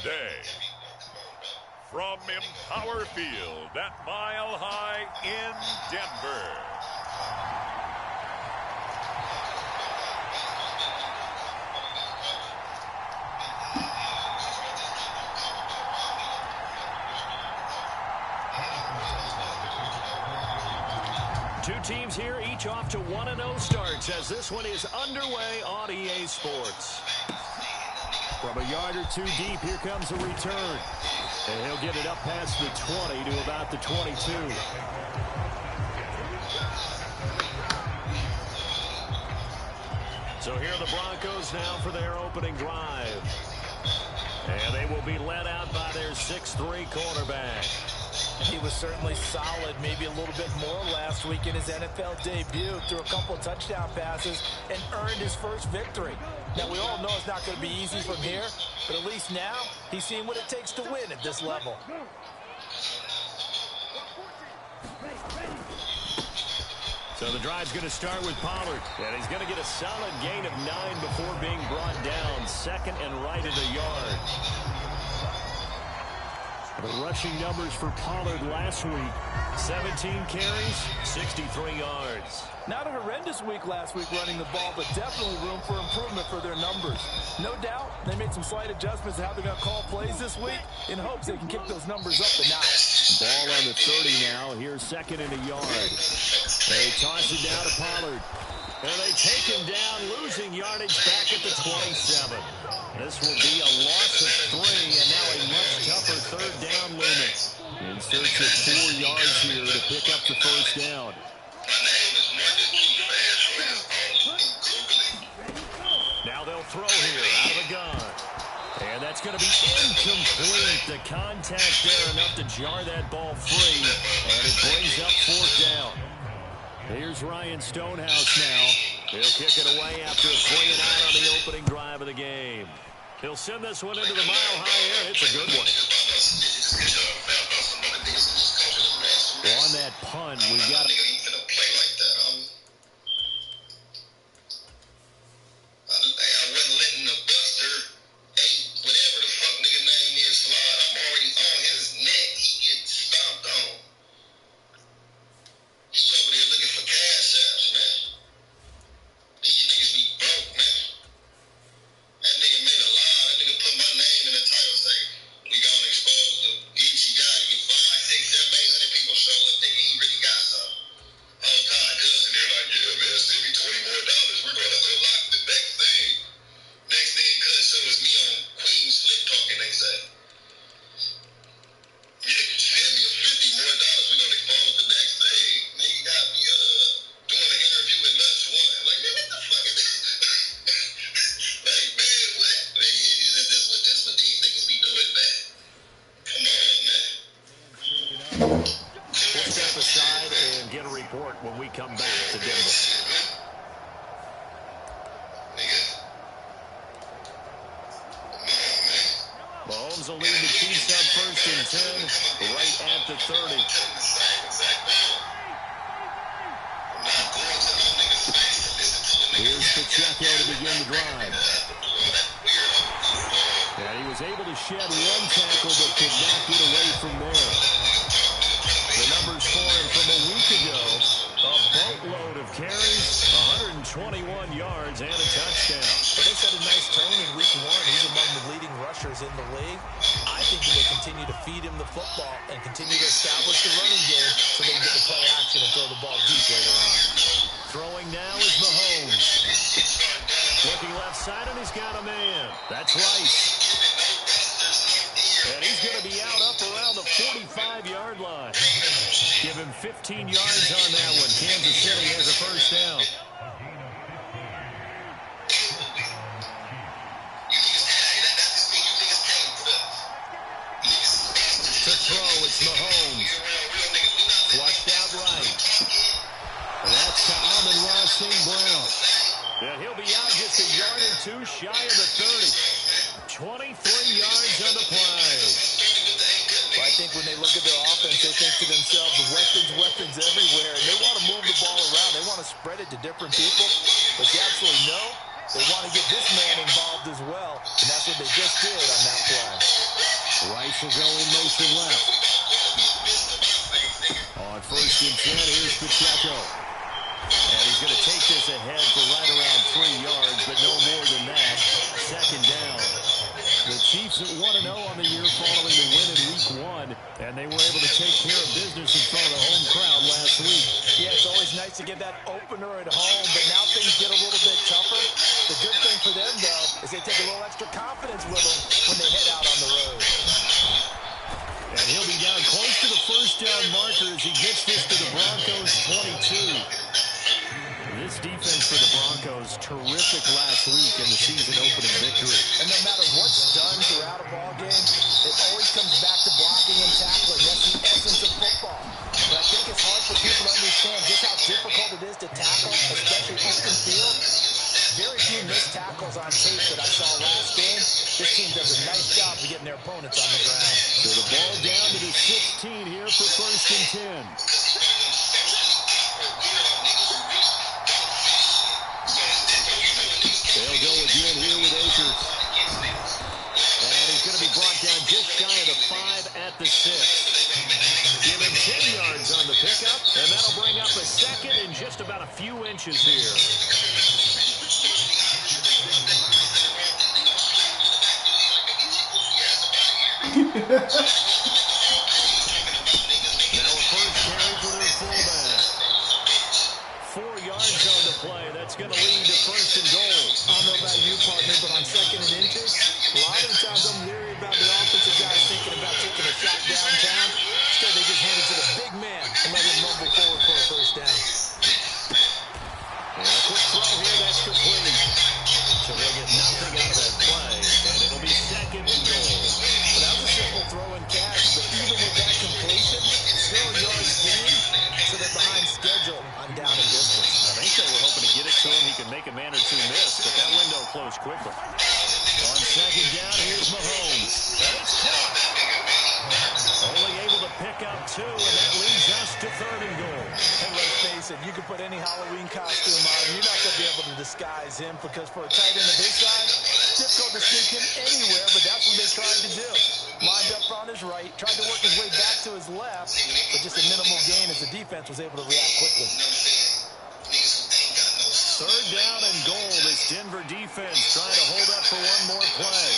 Day. From Empower Field at Mile High in Denver. Two teams here, each off to 1-0 starts as this one is underway on EA Sports. From a yard or two deep, here comes a return. And he'll get it up past the 20 to about the 22. So here are the Broncos now for their opening drive. And they will be led out by their 6'3" quarterback. He was certainly solid, maybe a little bit more last week in his NFL debut. Threw a couple of touchdown passes and earned his first victory. Now, we all know it's not going to be easy from here, but at least now he's seen what it takes to win at this level. So the drive's going to start with Pollard, and he's going to get a solid gain of 9 before being brought down. Second and right at the yard. The rushing numbers for Pollard last week, 17 carries, 63 yards. Not a horrendous week last week running the ball, but definitely room for improvement for their numbers. No doubt, they made some slight adjustments to how they're going to call plays this week in hopes they can kick those numbers up a notch. Ball on the 30 now. Here's second and a yard. They toss it down to Pollard. And they take him down, losing yardage back at the 27. This will be a loss of 3, and now a much tougher third down looming. In search of 4 yards here to pick up the first down. Now they'll throw here out of the gun. And that's going to be incomplete. The contact there enough to jar that ball free. And it brings up 4th down. Here's Ryan Stonehouse now. He'll kick it away after a 3-and-out on the opening drive of the game. He'll send this one into the mile-high air. It's a good one. Well, on that punt, we've got... when we come back to Denver. Mahomes will lead the Chiefs up 1st and 10, right at the 30. Here's Pacheco to begin the drive. And he was able to shed 1 tackle but could not get away from there. The numbers for him from a week ago, a boatload of carries, 121 yards, and a touchdown. But they set a nice tone in week 1. He's among the leading rushers in the league. I think that they continue to feed him the football and continue to establish the running game so they can get the play action and throw the ball deep later on. Throwing now is Mahomes. Looking left side, and he's got a man. That's Rice. And he's going to be out up around the 45-yard line. Give him 15 yards on that one. Kansas City has a first down. To throw, it's Mahomes. Flushed out right. And that's to Amon-Ra St. Brown. Yeah, he'll be out just a yard or 2 shy of the 30. 23 yards on the play. Well, I think when they look at their offense, they think to themselves, weapons everywhere. And they want to move the ball around. They want to spread it to different people. But you absolutely know They want to get this man involved as well, and that's what they just did on that play. Rice will go in motion left. On 1st and 10, here's Pacheco. And he's going to take this ahead for right around 3 yards, but no more than that. 2nd down. The Chiefs at 1-0 on the year following the win in Week 1, and they were able to take care of business in front of the home crowd last week. Yeah, it's always nice to get that opener at home, but now things get a little bit tougher. The good thing for them, though, is they take a little extra confidence with them when they head out on the road. And he'll be down close to the 1st down marker as he gets this to the Broncos 22. This defense for the Broncos, terrific last week in the season-opening victory. And no matter what's done throughout a ball game, it always comes back to blocking and tackling. That's the essence of football. But I think it's hard for people to understand just how difficult it is to tackle, especially open field. Very few missed tackles on tape that I saw last game. This team does a nice job of getting their opponents on the ground. So the ball down to the 16 here for 1st and 10. They'll go again here with Akers. And he's going to be brought down just shy of the 5 at the 6. Give him 10 yards on the pickup, and that'll bring up a 2nd and just about a few inches here. Now a 1st carry for their fullback. 4 yards on the play. That's going to lead to 1st and goal. I don't know about you, partner, but on 2nd and inches, a lot of the times I'm leery about the offensive guys thinking about taking a shot downtown. Instead, they just hand it to the big man and let him rumble forward for a 1st down. And a quick throw here, that's complete. So they'll get nothing out of that play, and it'll be 2nd and goal. But that was a simple throw and catch, but even with that completion, still yards gained, so they're behind schedule on down and distance. I think they were hoping to get it to him. He could make a man or 2 miss, but that window closed quickly. On 2nd down, here's Mahomes. And it's caught. Only able to pick up 2, and that leads us to 3rd and goal. And let's face it, you can put any Halloween costume on, you're not going to be able to disguise him, because for a tight end of his size, it's difficult to sneak him anywhere, but that's what they tried to do. Lined up on his right, tried to work his way back to his left, but just a minimal gain as the defense was able to react quickly. 3rd down and goal. This Denver defense trying to hold up for one more play.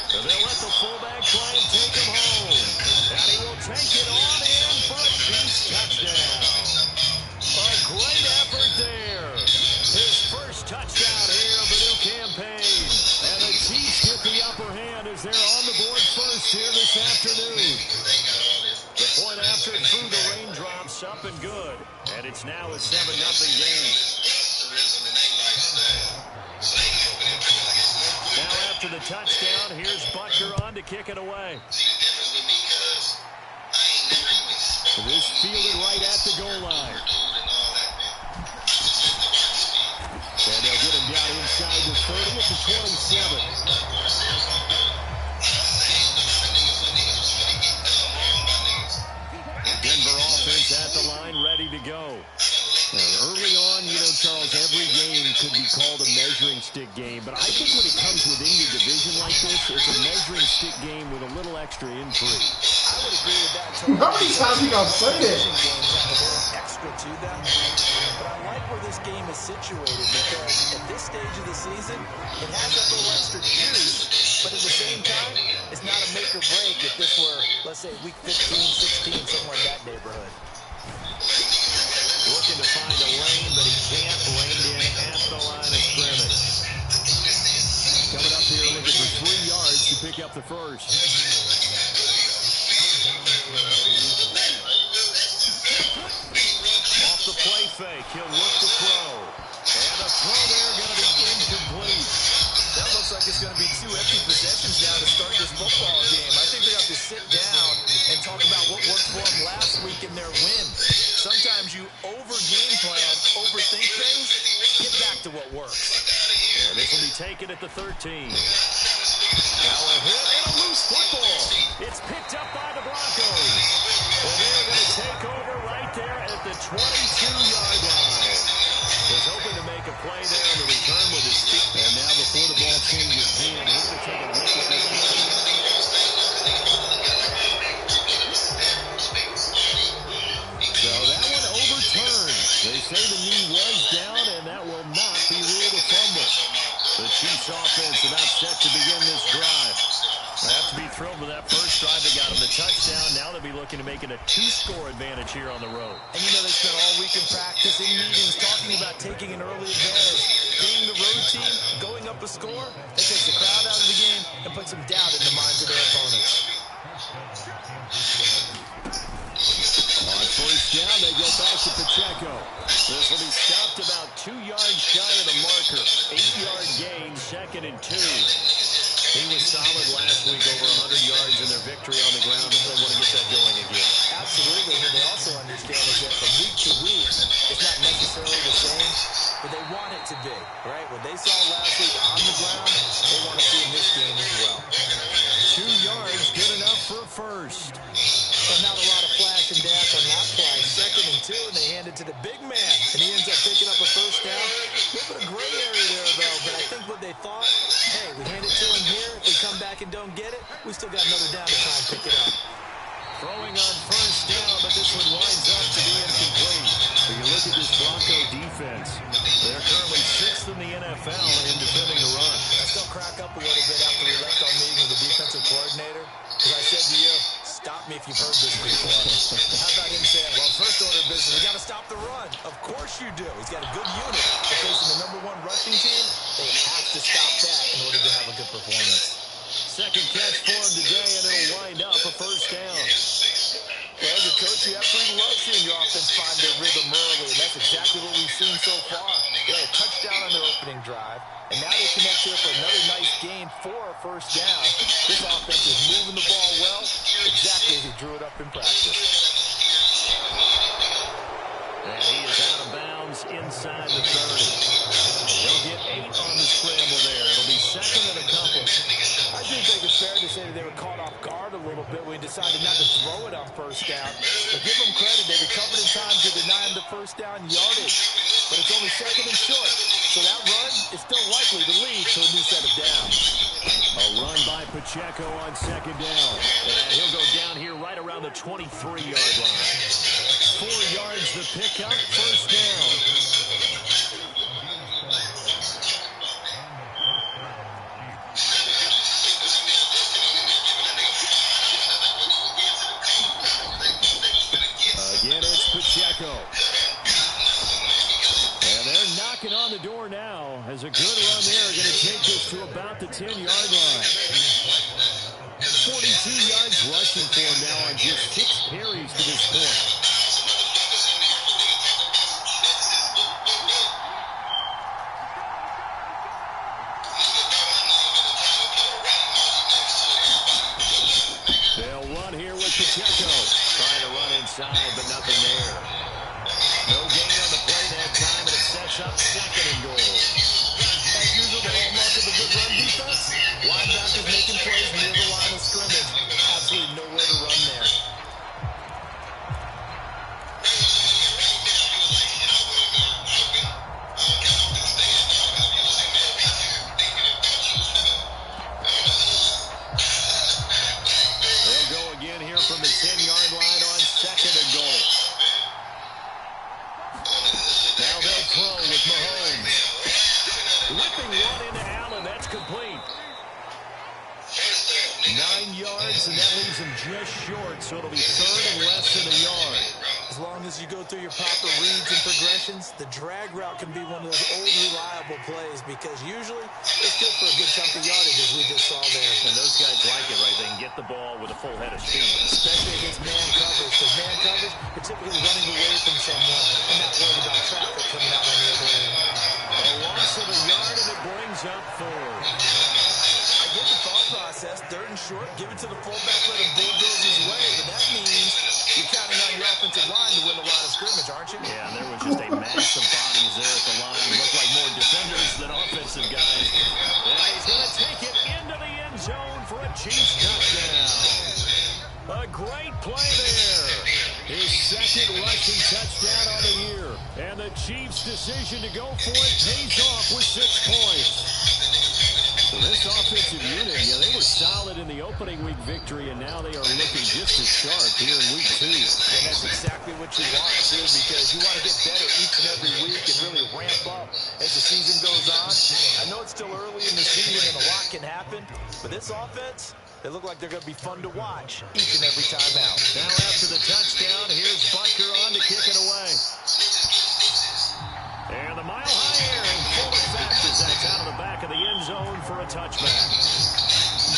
So they'll let the fullback try and take him home. And he will take it on in for a Chiefs touchdown. A great effort there. His 1st touchdown here of the new campaign. And the Chiefs get the upper hand as they're on the board first here this afternoon. The point after through the raindrops, up and good. And it's now a 7-0 game. Now after the touchdown, here's Butker on to kick it away. This fielded right at the goal line. And they'll get him down inside the 30 at the 27. Denver offense at the line, ready to go. Now, early on, Charles, every game could be called a measuring stick game, but I think when it comes within your division like this, it's a measuring stick game with a little extra intrigue. I would agree with that totally. How many times we gonna say that? Games have a little extra to them, but I like where this game is situated because at this stage of the season, it has that little extra juice, but at the same time, it's not a make or break if this were, let's say, week 15, 16, somewhere in that neighborhood. Looking to find a lane, but he can't. Reined in at the line of scrimmage. Coming up here looking for 3 yards to pick up the 1st. Off the play fake, he'll look to throw. And a throw there going to be incomplete. That looks like it's going to be 2 empty possessions now to start this football game. I think they have to sit down and talk about what worked for them last week in their win. Sometimes you over-game plan, overthink things, get back to what works. And this will be taken at the 13. Now a hit and a loose football. It's picked up by the Broncos. And they're going to take over right there at the 22-yard line. Was hoping to make make a play there on the return with his feet. And now before the ball changes hands, we're going to take a look at this. So that one overturned. They say the knee was down, and that will not be ruled a fumble. The Chiefs offense about set to begin this drive. They have to be thrilled with that first drive that got them the touchdown. Now they'll be looking to make it a 2-score advantage here on the road. And you know they spent all week in practice, in meetings, talking about taking an early advantage. Being the road team, going up a score, that takes the crowd out of the game and puts some doubt in the minds of their opponents. On first down, they go back to Pacheco. This will be stopped about 2 yards shy of the marker. 8-yard gain, 2nd and 2. He was solid last week, over 100 yards in their victory on the ground, and they want to get that going again. Absolutely, but they also understand is that from week to week, it's not necessarily the same, but they want it to be, right? What they saw last week on the ground, they want to see in this game as well. 2 yards, good enough for a first. But not a lot of flash and dash on that play. 2nd and 2, and they hand it to the big man, and he ends up picking up a first down. A little bit of gray area there, though, but I think what they thought, hey, we hand it to him here. If we come back and don't get it, we still got another down to try and pick it up. Throwing on first down, but this one winds up to be incomplete. When you look at this Bronco defense, they're currently 6th in the NFL in defending the run. I still crack up a little bit after we left our meeting with the defensive coordinator, because I said to you, stop me if you've heard this before. How about him saying, well, first order of business, we got to stop the run. Of course you do. He's got a good unit. They're facing the #1 rushing team. They have to stop that in order to have a good performance. Second catch for him today, and it'll wind up a first down. Well, as a coach, you absolutely love seeing your offense find their rhythm early, and that's exactly what we've seen so far. They had a touchdown on their opening drive, and now they connect here for another nice gain for a first down. This offense is moving the ball well, exactly as he drew it up in practice. And he is out of bounds inside the 30. He'll get 8 on the scramble there. It'll be 2nd and a couple. I do think it's fair to say that they were caught off guard a little bit when we decided not to throw it on first down. But give them credit. They recovered in time to deny him the first down yardage. But it's only 2nd and short. So that run is still likely to lead to a new set of downs. A run by Pacheco on 2nd down. And he'll go down here right around the 23-yard line. 4 yards the pickup, first down. Again, it's Pacheco. And they're knocking on the door now. As a good run there, going to take this to about the 10-yard line. 42 yards rushing for him now on just 6 carries to this point. They'll run here with Pacheco. Trying to run inside, but nothing there. No gain on the play that time, and it sets up 2nd and goal. As usual, the hallmark of a good run defense, linebackers making plays near the line of scrimmage. Absolutely nowhere to run there. They'll go again here from the 10-yard line on 2nd and goal. Now they'll throw with Mahomes. Whipping one into Allen. That's complete. 9 yards, and that leaves him just short, so it'll be 3rd and less than a yard. As long as you go through your proper reads and progressions, the drag route can be one of those old reliable plays because usually it's good for a good chunk of yardage, as we just saw there. And those guys like it, right? They can get the ball with a full head of steam. Especially against man coverage, because man coverage, you're typically running away from someone and not worried about traffic coming out on the other end. A loss of a yard, and it brings up 4. I get the thought process, 3rd and short, give it to the fullback, let him bulldoze his way, but that means you're counting on your offensive line to win a lot of scrimmage, aren't you? Yeah, there was just a mass of bodies there at the line. Looked like more defenders than offensive guys. And he's going to take it into the end zone for a Chiefs touchdown. A great play there. His 2nd rushing touchdown on the year. And the the Chiefs' decision to go for it pays off with 6 points. So this offensive unit, they were solid in the opening week victory, and now they are looking just as sharp here in week 2. And that's exactly what you want, too, because you want to get better each and every week and really ramp up as the season goes on. I know it's still early in the season and a lot can happen, but this offense, they look like they're going to be fun to watch each and every time out. Now after the touchdown, here's Butker on to kick it away. And the mile-high air in full effect as that's out of the back of the end zone for a touchback.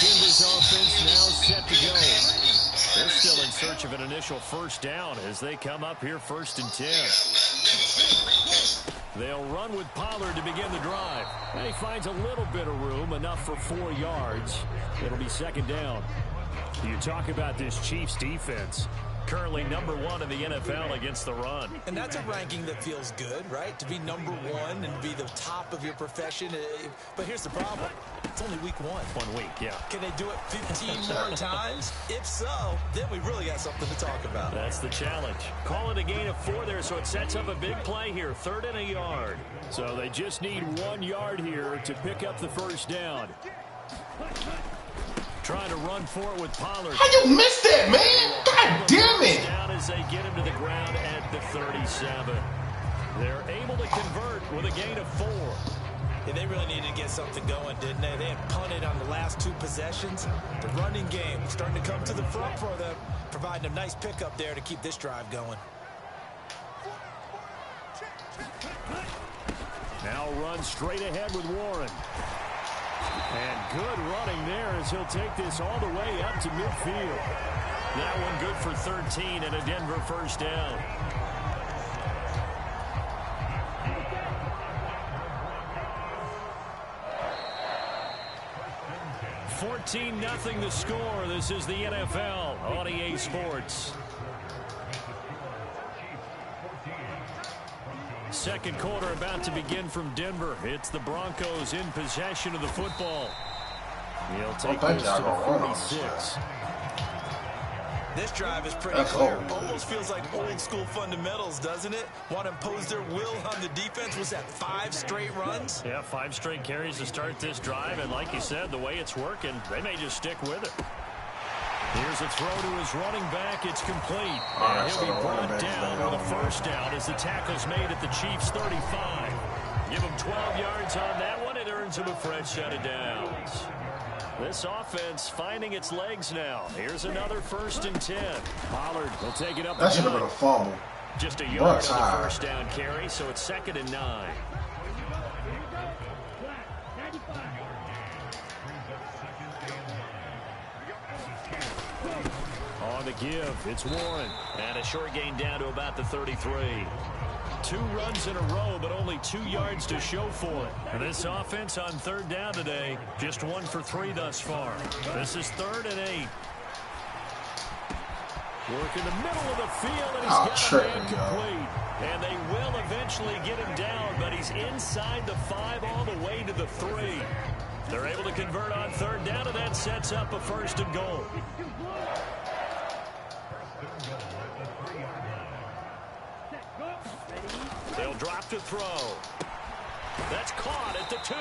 Denver's offense now set to go. They're still in search of an initial first down as they come up here 1st and 10. They'll run with Pollard to begin the drive. And he finds a little bit of room, enough for 4 yards. It'll be 2nd down. You talk about this Chiefs defense. Currently number 1 in the NFL against the run. And that's a ranking that feels good, right? To be number 1 and to be the top of your profession. But here's the problem. It's only week 1. 1 week, yeah. Can they do it 15 more times? If so, then we really got something to talk about. That's the challenge. Call it a gain of 4 there, so it sets up a big play here. 3rd and a yard. So they just need 1 yard here to pick up the first down. Trying to run for it with Pollard. How you missed that, man? God damn it. Down as they get him to the ground at the 37. They're able to convert with a gain of 4. Yeah, they really needed to get something going, didn't they? They had punted on the last 2 possessions. The running game starting to come to the front for them, providing a nice pickup there to keep this drive going. Now run straight ahead with Warren. And good running there as he'll take this all the way up to midfield. That one good for 13 and a Denver first down. 14-0 the score. This is the NFL on EA Sports. Second quarter about to begin from Denver. It's the Broncos in possession of the football. He'll take this to the 46. This drive is pretty clear. Almost feels like old school fundamentals, doesn't it? Want to impose their will on the defense. Was that 5 straight runs? Yeah, 5 straight carries to start this drive. And like you said, the way it's working, they may just stick with it. Here's a throw to his running back. It's complete. And he'll be brought down with a first down as the tackle's made at the Chiefs' 35. Give him 12 yards on that one. It earns him a fresh set of downs. This offense finding its legs now. Here's another 1st and 10. Pollard will take it up. That should have been a fumble. Just a yard on the first down carry, so it's 2nd and 9. On the give, it's Warren. And a short gain down to about the 33. 2 runs in a row, but only 2 yards to show for it. And this offense on 3rd down today, just 1 for 3 thus far. This is 3rd and 8. Work in the middle of the field, and he's got a man complete. And they will eventually get him down, but he's inside the 5 all the way to the 3. They're able to convert on 3rd down, and that sets up a 1st and goal. They'll drop to throw. That's caught at the 2.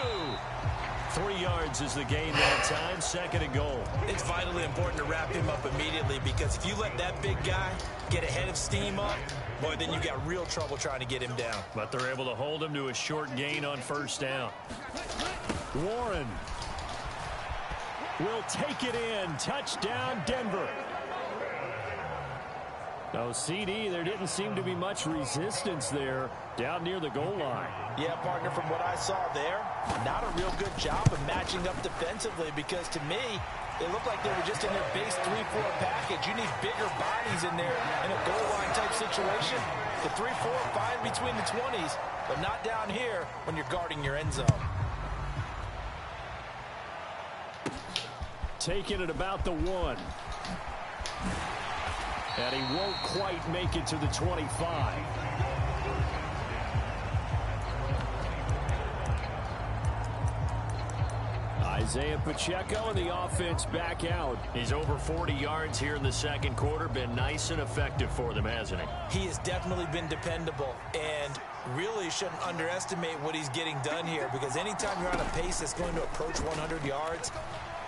3 yards is the gain that time. 2nd and goal. It's vitally important to wrap him up immediately, because if you let that big guy get ahead of steam up, boy, then you've got real trouble trying to get him down. But they're able to hold him to a short gain on 1st down. Warren will take it in. Touchdown, Denver. No, CD, there didn't seem to be much resistance there down near the goal line. Yeah, partner, from what I saw there, not a real good job of matching up defensively, because to me, it looked like they were just in their base 3-4 package. You need bigger bodies in there in a goal line type situation. The 3-4, fine between the 20s, but not down here when you're guarding your end zone. Taking it about the 1. And he won't quite make it to the 25. Isaiah Pacheco and the offense back out. He's over 40 yards here in the second quarter. Been nice and effective for them, hasn't he? He has definitely been dependable, and really shouldn't underestimate what he's getting done here, because anytime you're on a pace that's going to approach 100 yards,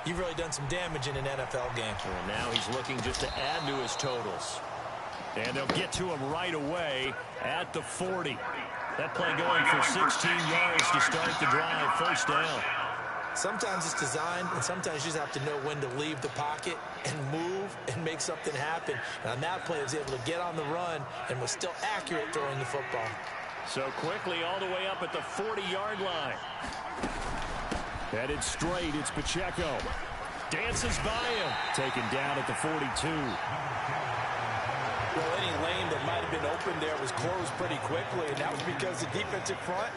you've really done some damage in an NFL game. And now he's looking just to add to his totals. And they'll get to him right away at the 40. That play going for 16 yards to start the drive. First down. Sometimes it's designed, and sometimes you just have to know when to leave the pocket and move and make something happen. And on that play, he was able to get on the run and was still accurate throwing the football. So quickly all the way up at the 40-yard line. Headed straight, it's Pacheco. Dances by him. Taken down at the 42. Well, any lane that might have been open there was closed pretty quickly, and that was because the defensive front,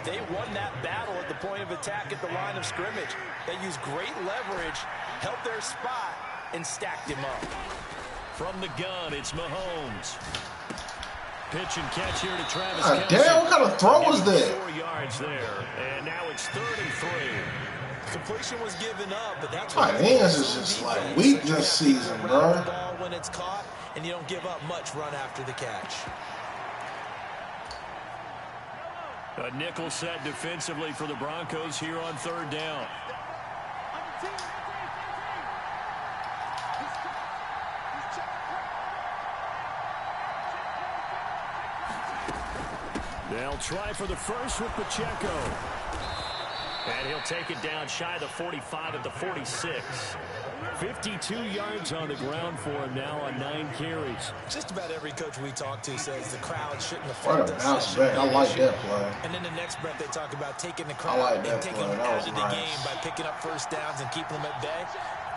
they won that battle at the point of attack at the line of scrimmage. They used great leverage, held their spot, and stacked him up. From the gun, it's Mahomes. Pitch and catch here to Travis God damn, what kind of throw was that? 4 yards there, and now it's 3rd and 3. Completion was given up, but that's My hands is just like weak this season, bro. Ball when it's caught, and you don't give up much run after the catch. A nickel set defensively for the Broncos here on 3rd down. They'll try for the first with Pacheco. And he'll take it down shy of the 45 at the 46. 52 yards on the ground for him now on 9 carries. Just about every coach we talk to says the crowd shouldn't What affect a bounce us. back. I like that play. And then the next breath they talk about taking the crowd like that and taking play. them That out was of the nice. game by picking up first downs and keeping them at bay.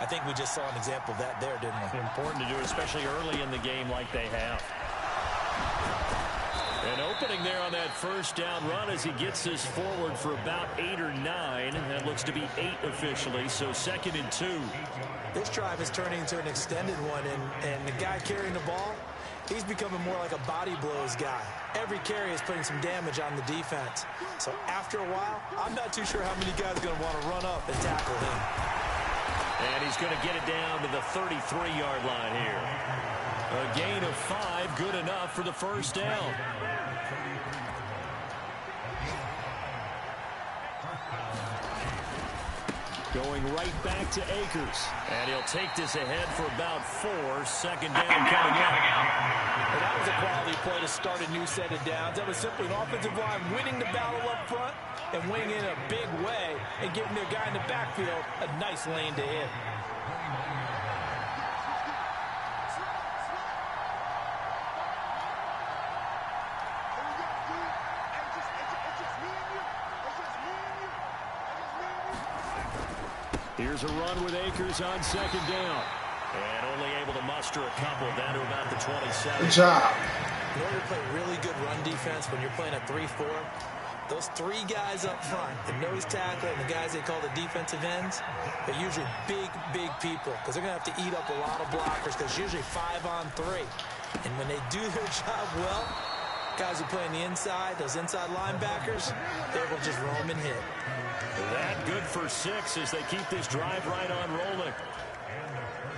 I think we just saw an example of that there, didn't we? Important to do, especially early in the game like they have. An opening there on that first down run as he gets this forward for about 8 or 9. That looks to be 8 officially, so 2nd and 2. This drive is turning into an extended one, and the guy carrying the ball, he's becoming more like a body blows guy. Every carry is putting some damage on the defense. So after a while, I'm not too sure how many guys are going to want to run up and tackle him. And he's going to get it down to the 33-yard line here. A gain of 5, good enough for the first down. Going right back to Akers. And he'll take this ahead for about 4. 2nd down coming up. And that was a quality play to start a new set of downs. That was simply an offensive line winning the battle up front and winning in a big way and giving their guy in the backfield a nice lane to hit. Here's a run with Akers on 2nd down. And only able to muster a couple down to about the 27. Good job. In order to play really good run defense when you're playing a 3-4, those 3 guys up front, the nose tackle and the guys they call the defensive ends, they're usually big, big people because they're going to have to eat up a lot of blockers because usually 5 on 3. And when they do their job well, guys who play on the inside, those inside linebackers, they're able to just roam and hit. That good for 6 as they keep this drive right on rolling.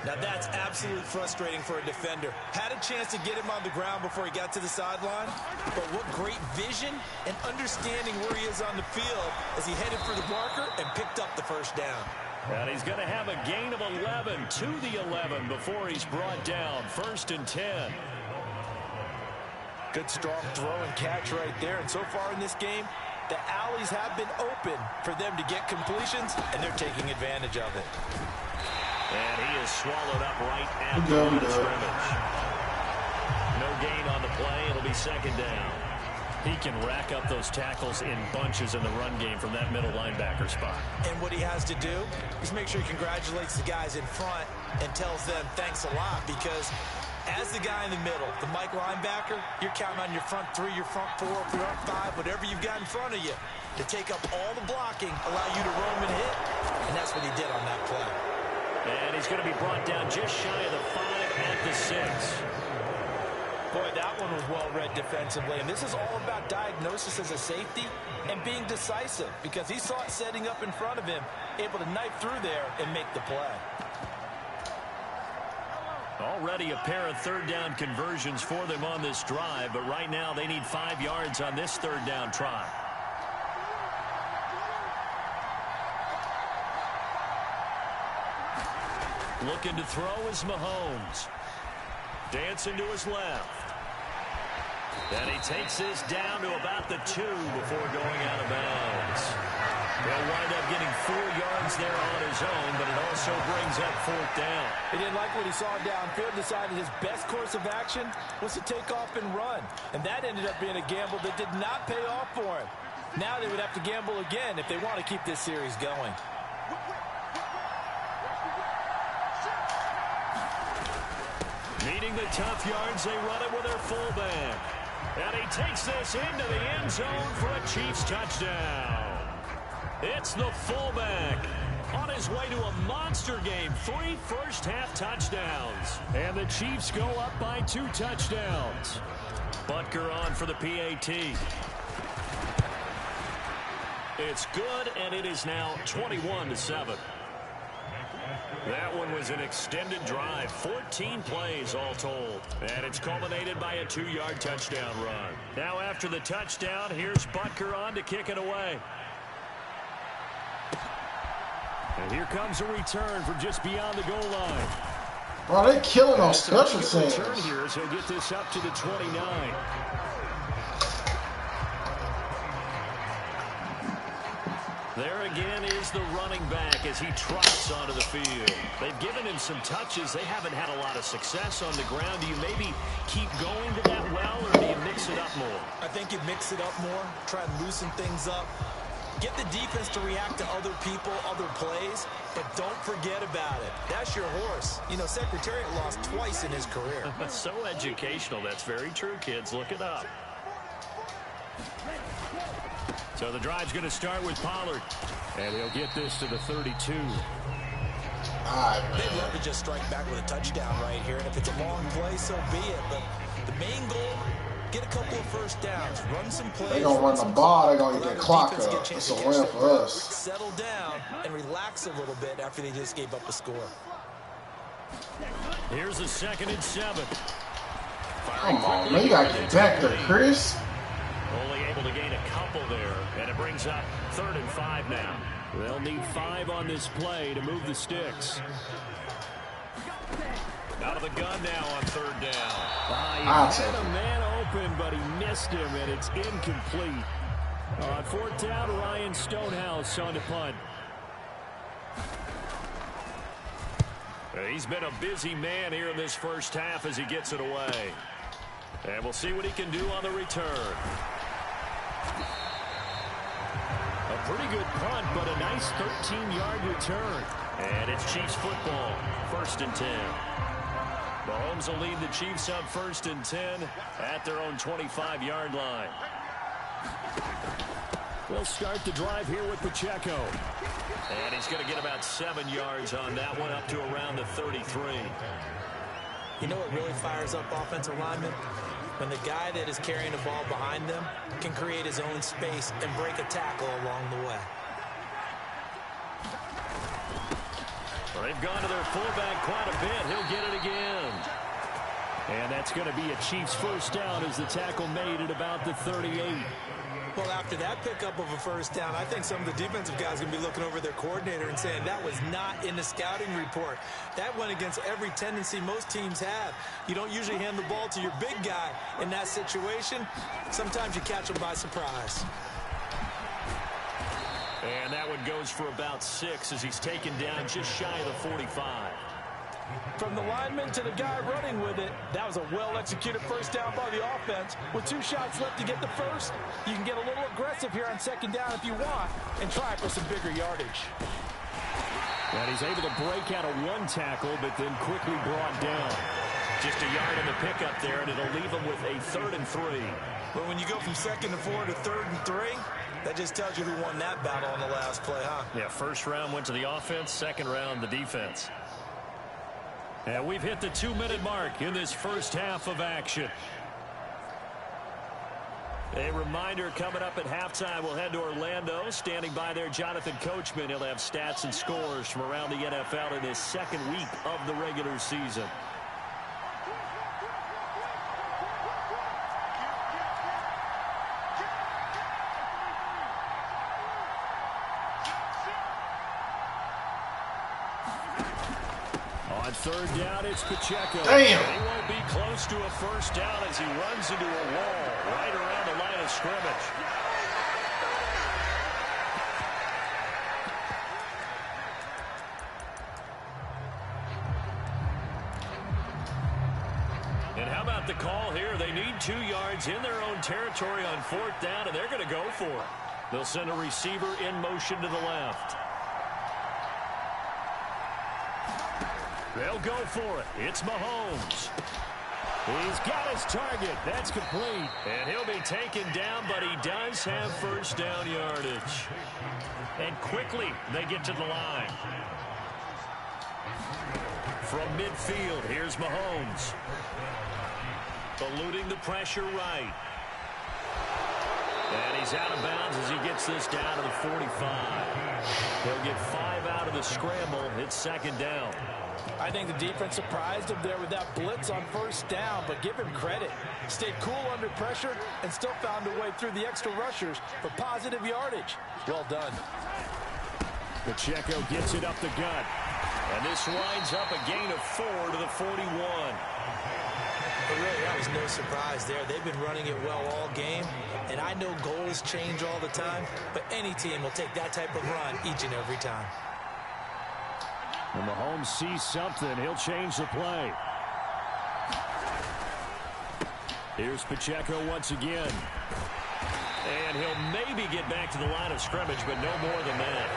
Now that's absolutely frustrating for a defender. Had a chance to get him on the ground before he got to the sideline, but what great vision and understanding where he is on the field as he headed for the marker and picked up the first down. And he's going to have a gain of 11 to the 11 before he's brought down. 1st and 10. Good strong throw and catch right there. And so far in this game, the alleys have been open for them to get completions, and they're taking advantage of it. And he is swallowed up right at the line of scrimmage. No gain on the play. It'll be 2nd down. He can rack up those tackles in bunches in the run game from that middle linebacker spot. And what he has to do is make sure he congratulates the guys in front and tells them thanks a lot, because as the guy in the middle, the Mike linebacker, you're counting on your front 3, your front 4, front 5, whatever you've got in front of you to take up all the blocking, allow you to roam and hit. And that's what he did on that play. And he's going to be brought down just shy of the 5 at the 6. Boy, that one was well read defensively, and this is all about diagnosis as a safety and being decisive because he saw it setting up in front of him, able to knife through there and make the play. Already a pair of third down conversions for them on this drive, but right now they need 5 yards on this third down try. Looking to throw is Mahomes. Dancing to his left. And he takes this down to about the 2 before going out of bounds. He'll wind up getting 4 yards there on his own, but it also brings up 4th down. He didn't like what he saw downfield, decided his best course of action was to take off and run. And that ended up being a gamble that did not pay off for him. Now they would have to gamble again if they want to keep this series going. Needing the tough yards, they run it with their fullback. And he takes this into the end zone for a Chiefs touchdown. It's the fullback on his way to a monster game. 3 first-half touchdowns. And the Chiefs go up by 2 touchdowns. Butker on for the PAT. It's good, and it is now 21-7. That one was an extended drive, 14 plays all told. And it's culminated by a 2-yard touchdown run. Now after the touchdown, here's Butker on to kick it away. And here comes a return from just beyond the goal line. Bro, they're killing on special teams. Return here as he'll get this up to the 29. There again is the running back as he trots onto the field. They've given him some touches. They haven't had a lot of success on the ground. Do you maybe keep going to that well, or do you mix it up more? I think you mix it up more, try and loosen things up. Get the defense to react to other people, other plays, but don't forget about it. That's your horse. You know, Secretariat lost twice in his career. So educational. That's very true, kids. Look it up. So the drive's going to start with Pollard. And he'll get this to the 32. They'd love to just strike back with a touchdown right here. And if it's a long play, so be it. But the main goal, get a couple of first downs, run some plays. They're going to run the ball. They're going to get clocked up. It's a win for us. Settle down and relax a little bit after they just gave up a score. Here's a 2nd and 7. Come on, man. You got to get back there, Chris. Only able to gain a couple there, and it brings up 3rd and 5 now. They'll need 5 on this play to move the sticks. Out of the gun now on 3rd down. He had a man open, but he missed him, and it's incomplete. On 4th down, Ryan Stonehouse on the punt. He's been a busy man here in this first half as he gets it away. And we'll see what he can do on the return. A pretty good punt, but a nice 13-yard return. And it's Chiefs football, 1st and 10. Mahomes will lead the Chiefs up 1st and 10 at their own 25-yard line. We'll start the drive here with Pacheco. And he's going to get about 7 yards on that one, up to around the 33. You know what really fires up offensive linemen? When the guy that is carrying the ball behind them can create his own space and break a tackle along the way. Well, they've gone to their fullback quite a bit. He'll get it again. And that's going to be a Chiefs first down as the tackle made at about the 38. Well, after that pickup of a first down, I think some of the defensive guys are going to be looking over their coordinator and saying that was not in the scouting report. That went against every tendency most teams have. You don't usually hand the ball to your big guy in that situation. Sometimes you catch him by surprise. And that one goes for about 6 as he's taken down just shy of the 45. From the lineman to the guy running with it, that was a well-executed first down by the offense. With 2 shots left to get the first, you can get a little aggressive here on 2nd down if you want and try for some bigger yardage. And he's able to break out of 1 tackle, but then quickly brought down. Just a yard on the pickup there, and it'll leave him with a 3rd and 3. But when you go from 2nd and 4 to 3rd and 3, that just tells you who won that battle on the last play, huh? Yeah, 1st round went to the offense, 2nd round the defense. And we've hit the 2-minute mark in this first half of action. A reminder coming up at halftime, we'll head to Orlando. Standing by there, Jonathan Coachman. He'll have stats and scores from around the NFL in his second week of the regular season. On third down, it's Pacheco. Damn. He won't be close to a first down as he runs into a wall right around the line of scrimmage. And how about the call here? They need 2 yards in their own territory on fourth down, and they're going to go for it. They'll send a receiver in motion to the left. They'll go for it. It's Mahomes. He's got his target. That's complete. And he'll be taken down, but he does have first down yardage. And quickly, they get to the line. From midfield, here's Mahomes. Eluding the pressure right. And he's out of bounds as he gets this down to the 45. He'll get 5 out of the scramble. It's second down. I think the defense surprised him there with that blitz on first down, but give him credit. Stayed cool under pressure and still found a way through the extra rushers for positive yardage. Well done. Pacheco gets it up the gut. And this winds up a gain of 4 to the 41. But really, that was no surprise there. They've been running it well all game, and I know goals change all the time, but any team will take that type of run each and every time. When Mahomes sees something, he'll change the play. Here's Pacheco once again. And he'll maybe get back to the line of scrimmage, but no more than that.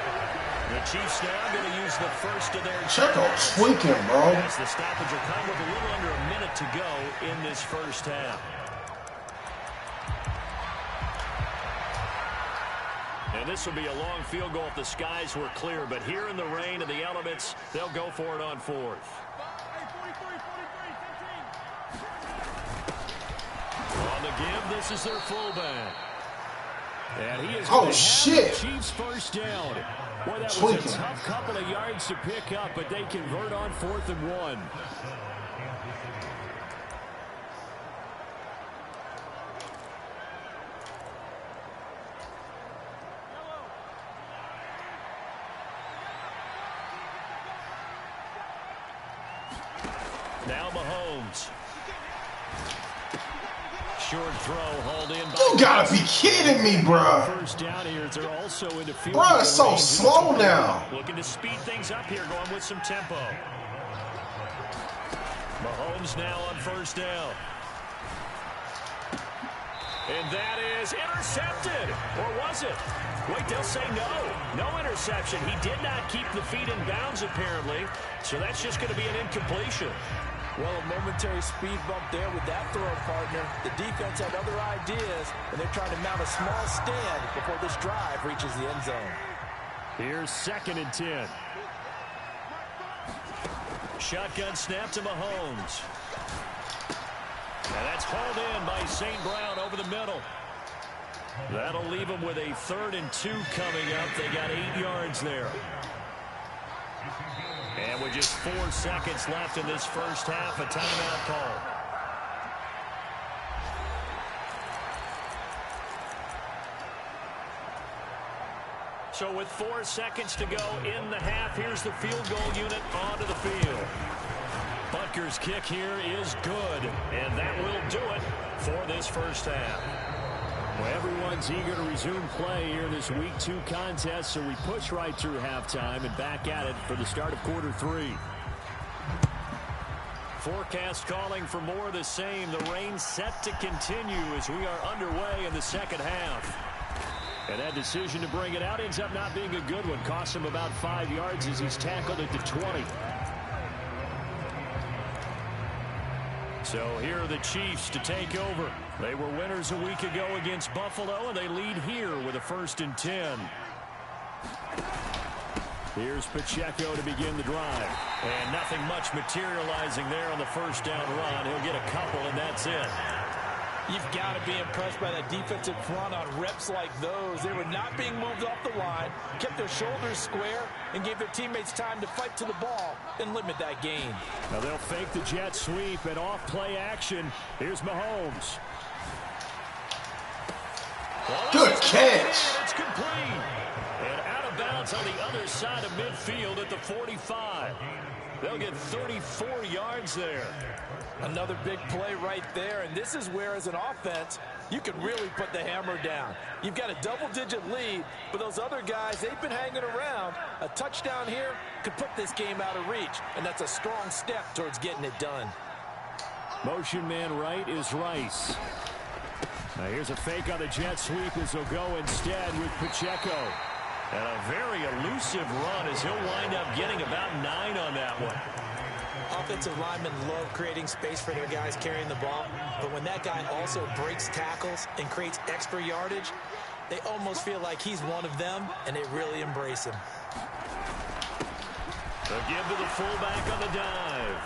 The Chiefs now going to use the first of their... Pacheco tweaking, bro. As the stoppage will come with a little under a minute to go in this first half. And this will be a long field goal if the skies were clear. But here in the rain and the elements, they'll go for it on fourth. On the give, this is their fullback. And he is going to have the Chiefs first down. Boy, that was a tough couple of yards to pick up, but they convert on 4th and 1. Now Mahomes. Short throw hauled in by... You gotta be kidding me, bro. First down here. They're also into field. Bro, it's so slow now. Looking to speed things up here, going with some tempo. Mahomes now on first down. And that is intercepted. Or was it? Wait, they'll say no. No interception. He did not keep the feet in bounds, apparently. So that's just going to be an incompletion. Well, a momentary speed bump there with that throw, partner. The defense had other ideas, and they're trying to mount a small stand before this drive reaches the end zone. Here's 2nd and 10. Shotgun snap to Mahomes. And that's hauled in by St. Brown over the middle. That'll leave them with a 3rd and 2 coming up. They got 8 yards there. And with just 4 seconds left in this first half, a timeout call. So with 4 seconds to go in the half, here's the field goal unit onto the field. Butker's kick here is good, and that will do it for this first half. Well, everyone's eager to resume play here in this Week 2 contest, so we push right through halftime and back at it for the start of quarter 3. Forecast calling for more of the same. The rain set to continue as we are underway in the second half. And that decision to bring it out ends up not being a good one. Costs him about 5 yards as he's tackled at the 20. So here are the Chiefs to take over. They were winners a week ago against Buffalo, and they lead here with a 1st and 10. Here's Pacheco to begin the drive. And nothing much materializing there on the first down run. He'll get a couple, and that's it. You've got to be impressed by that defensive front on reps like those. They were not being moved off the line, kept their shoulders square, and gave their teammates time to fight to the ball and limit that gain. Now they'll fake the jet sweep and off-play action. Here's Mahomes. Good catch. It's complete. And out of bounds on the other side of midfield at the 45. They'll get 34 yards there. Another big play right there, and this is where, as an offense, you can really put the hammer down. You've got a double-digit lead, but those other guys, they've been hanging around. A touchdown here could put this game out of reach, and that's a strong step towards getting it done. Motion man right is Rice. Now here's a fake on the jet sweep as they'll go instead with Pacheco. And a very elusive run as he'll wind up getting about 9 on that one. Offensive linemen love creating space for their guys carrying the ball, but when that guy also breaks tackles and creates extra yardage, they almost feel like he's one of them, and they really embrace him. They'll give to the fullback on the dive.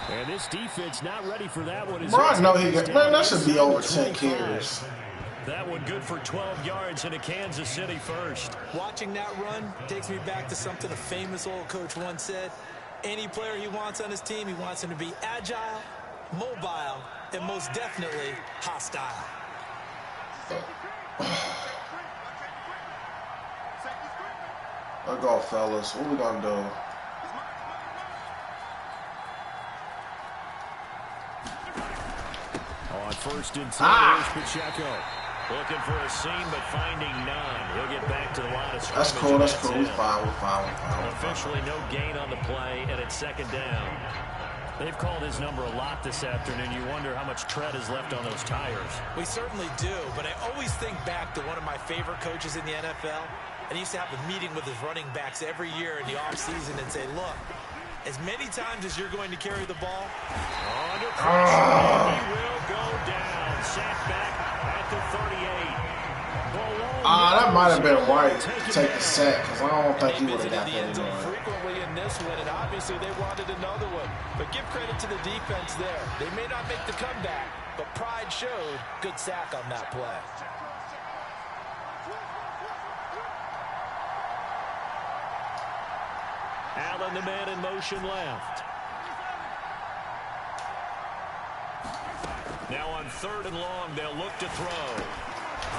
And this defense not ready for that one. Bro, I know he got, man, that should be over 10 carries. That one good for 12 yards into Kansas City first. Watching that run takes me back to something a famous old coach once said. Any player he wants on his team, he wants him to be agile, mobile, and most definitely hostile. Let's go, fellas. What we gonna do? On first and 10, here's Pacheco. Looking for a seam, but finding none. He'll get back to the line of scrimmage. That's cool. That's cool. We're fine. Officially no gain on the play, and it's second down. They've called his number a lot this afternoon. You wonder how much tread is left on those tires. We certainly do, but I always think back to one of my favorite coaches in the NFL. And he used to have a meeting with his running backs every year in the offseason and say, look, as many times as you're going to carry the ball, under pressure, he will go down. Sacked back at the 38. That might have been right to take the sack, because I don't think he would have got that anyway. Frequently in this one, and obviously they wanted another one. But give credit to the defense there. They may not make the comeback, but pride showed. Good sack on that play. Allen, the man in motion left. Now on third and long, they'll look to throw.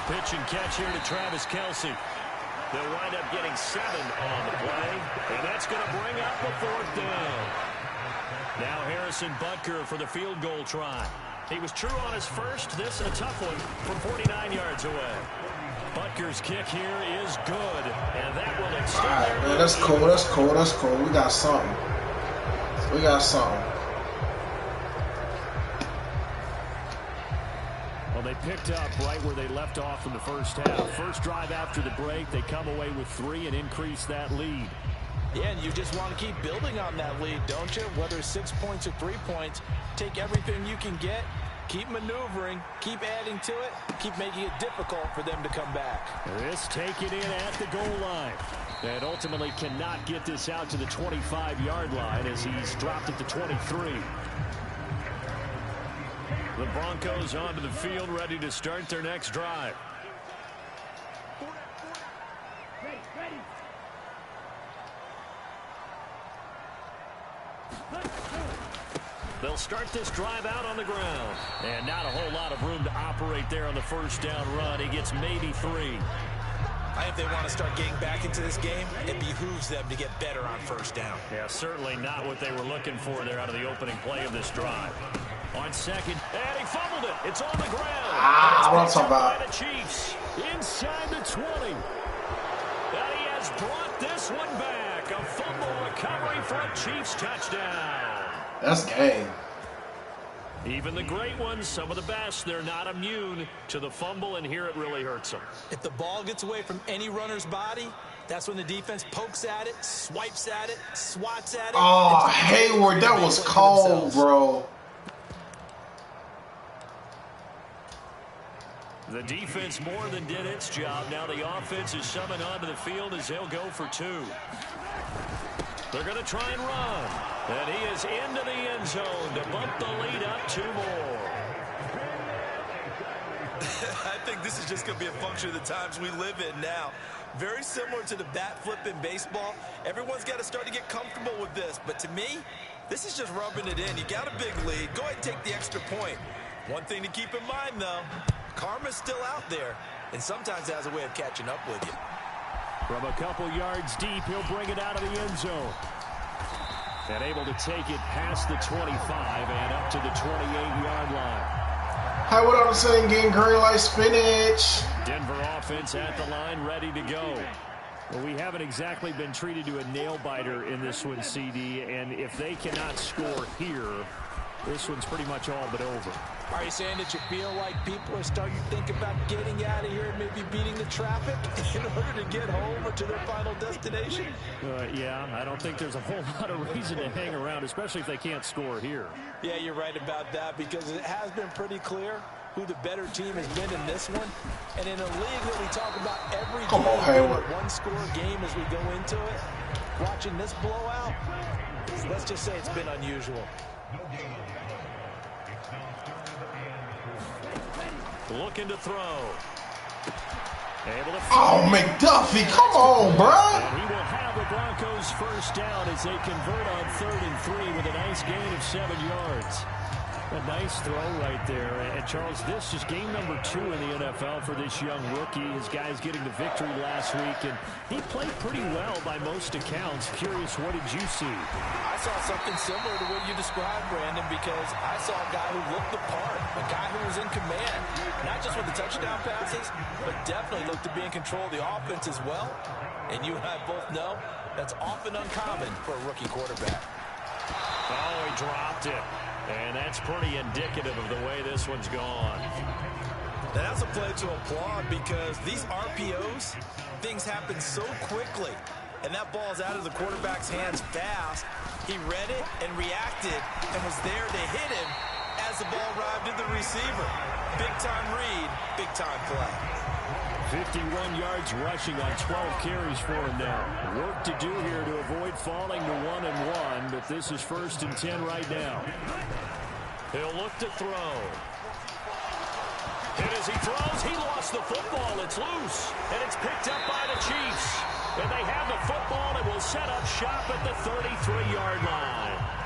Pitch and catch here to Travis Kelce. They'll wind up getting 7 on the play, and that's going to bring up the 4th down. Now Harrison Butker for the field goal try. He was true on his first. This a tough one from 49 yards away. Butker's kick here is good, and that will extend. All right, man, that's cool. That's cool. That's cool. We got something. We got something. Well, they picked up right where they left off in the first half. First drive after the break, they come away with 3 and increase that lead. Yeah, and you just want to keep building on that lead, don't you? Whether it's 6 points or 3 points, take everything you can get, keep maneuvering, keep adding to it, keep making it difficult for them to come back. This take it in at the goal line. And ultimately cannot get this out to the 25-yard line as he's dropped at the 23. The Broncos onto the field, ready to start their next drive. They'll start this drive out on the ground. And not a whole lot of room to operate there on the first down run. He gets maybe 3. I think they want to start getting back into this game. It behooves them to get better on first down. Yeah, certainly not what they were looking for there out of the opening play of this drive. On second, and he fumbled it. It's on the ground. What I'm talking about. By the Chiefs inside the 20. And he has brought this one back. A fumble recovery for a Chiefs touchdown. That's game. Even the great ones, some of the best, they're not immune to the fumble, and here it really hurts them. If the ball gets away from any runner's body, that's when the defense pokes at it, swipes at it, swats at it. Oh, Hayward, that was cold, bro. The defense more than did its job. Now the offense is summoned onto the field as they'll go for 2. They're going to try and run. And he is into the end zone to bump the lead up 2 more. think this is just going to be a function of the times we live in now. Very similar to the bat flip in baseball. Everyone's got to start to get comfortable with this. But to me, this is just rubbing it in. You got a big lead. Go ahead and take the extra point. One thing to keep in mind, though, karma's still out there, and sometimes it has a way of catching up with you. From a couple yards deep, he'll bring it out of the end zone. And able to take it past the 25 and up to the 28-yard line. Hey, what I'm saying, getting green like spinach. Denver offense at the line, ready to go. Well, we haven't exactly been treated to a nail-biter in this one, CD, and if they cannot score here, this one's pretty much all but over. Are you saying that you feel like people are starting to think about getting out of here and maybe beating the traffic in order to get home or to their final destination? Yeah, I don't think there's a whole lot of reason to hang around, especially if they can't score here. Yeah, you're right about that, because it has been pretty clear who the better team has been in this one. And in a league that we talk about every game, a one-score game as we go into it, watching this blowout, let's just say it's been unusual. Looking to throw. Able to oh, McDuffie, come on, bro. And he will have the Broncos first down as they convert on 3rd and 3 with a nice gain of 7 yards. A nice throw right there. And, Charles, this is game number 2 in the NFL for this young rookie. His guys getting the victory last week, and he played pretty well by most accounts. Curious, what did you see? I saw something similar to what you described, Brandon, because I saw a guy who looked the part, a guy who was in command, not just with the touchdown passes, but definitely looked to be in control of the offense as well. And you and I both know that's often uncommon for a rookie quarterback. Oh, he dropped it. And that's pretty indicative of the way this one's gone. Now, that's a play to applaud, because these RPOs, things happen so quickly. And that ball's out of the quarterback's hands fast. He read it and reacted and was there to hit him as the ball arrived at the receiver. Big-time read, big-time play. 51 yards rushing on 12 carries for him now. Work to do here to avoid falling to 1-1, but this is 1st and 10 right now. He'll look to throw. And as he throws, he lost the football. It's loose, and it's picked up by the Chiefs. And they have the football and will set up shop at the 33-yard line.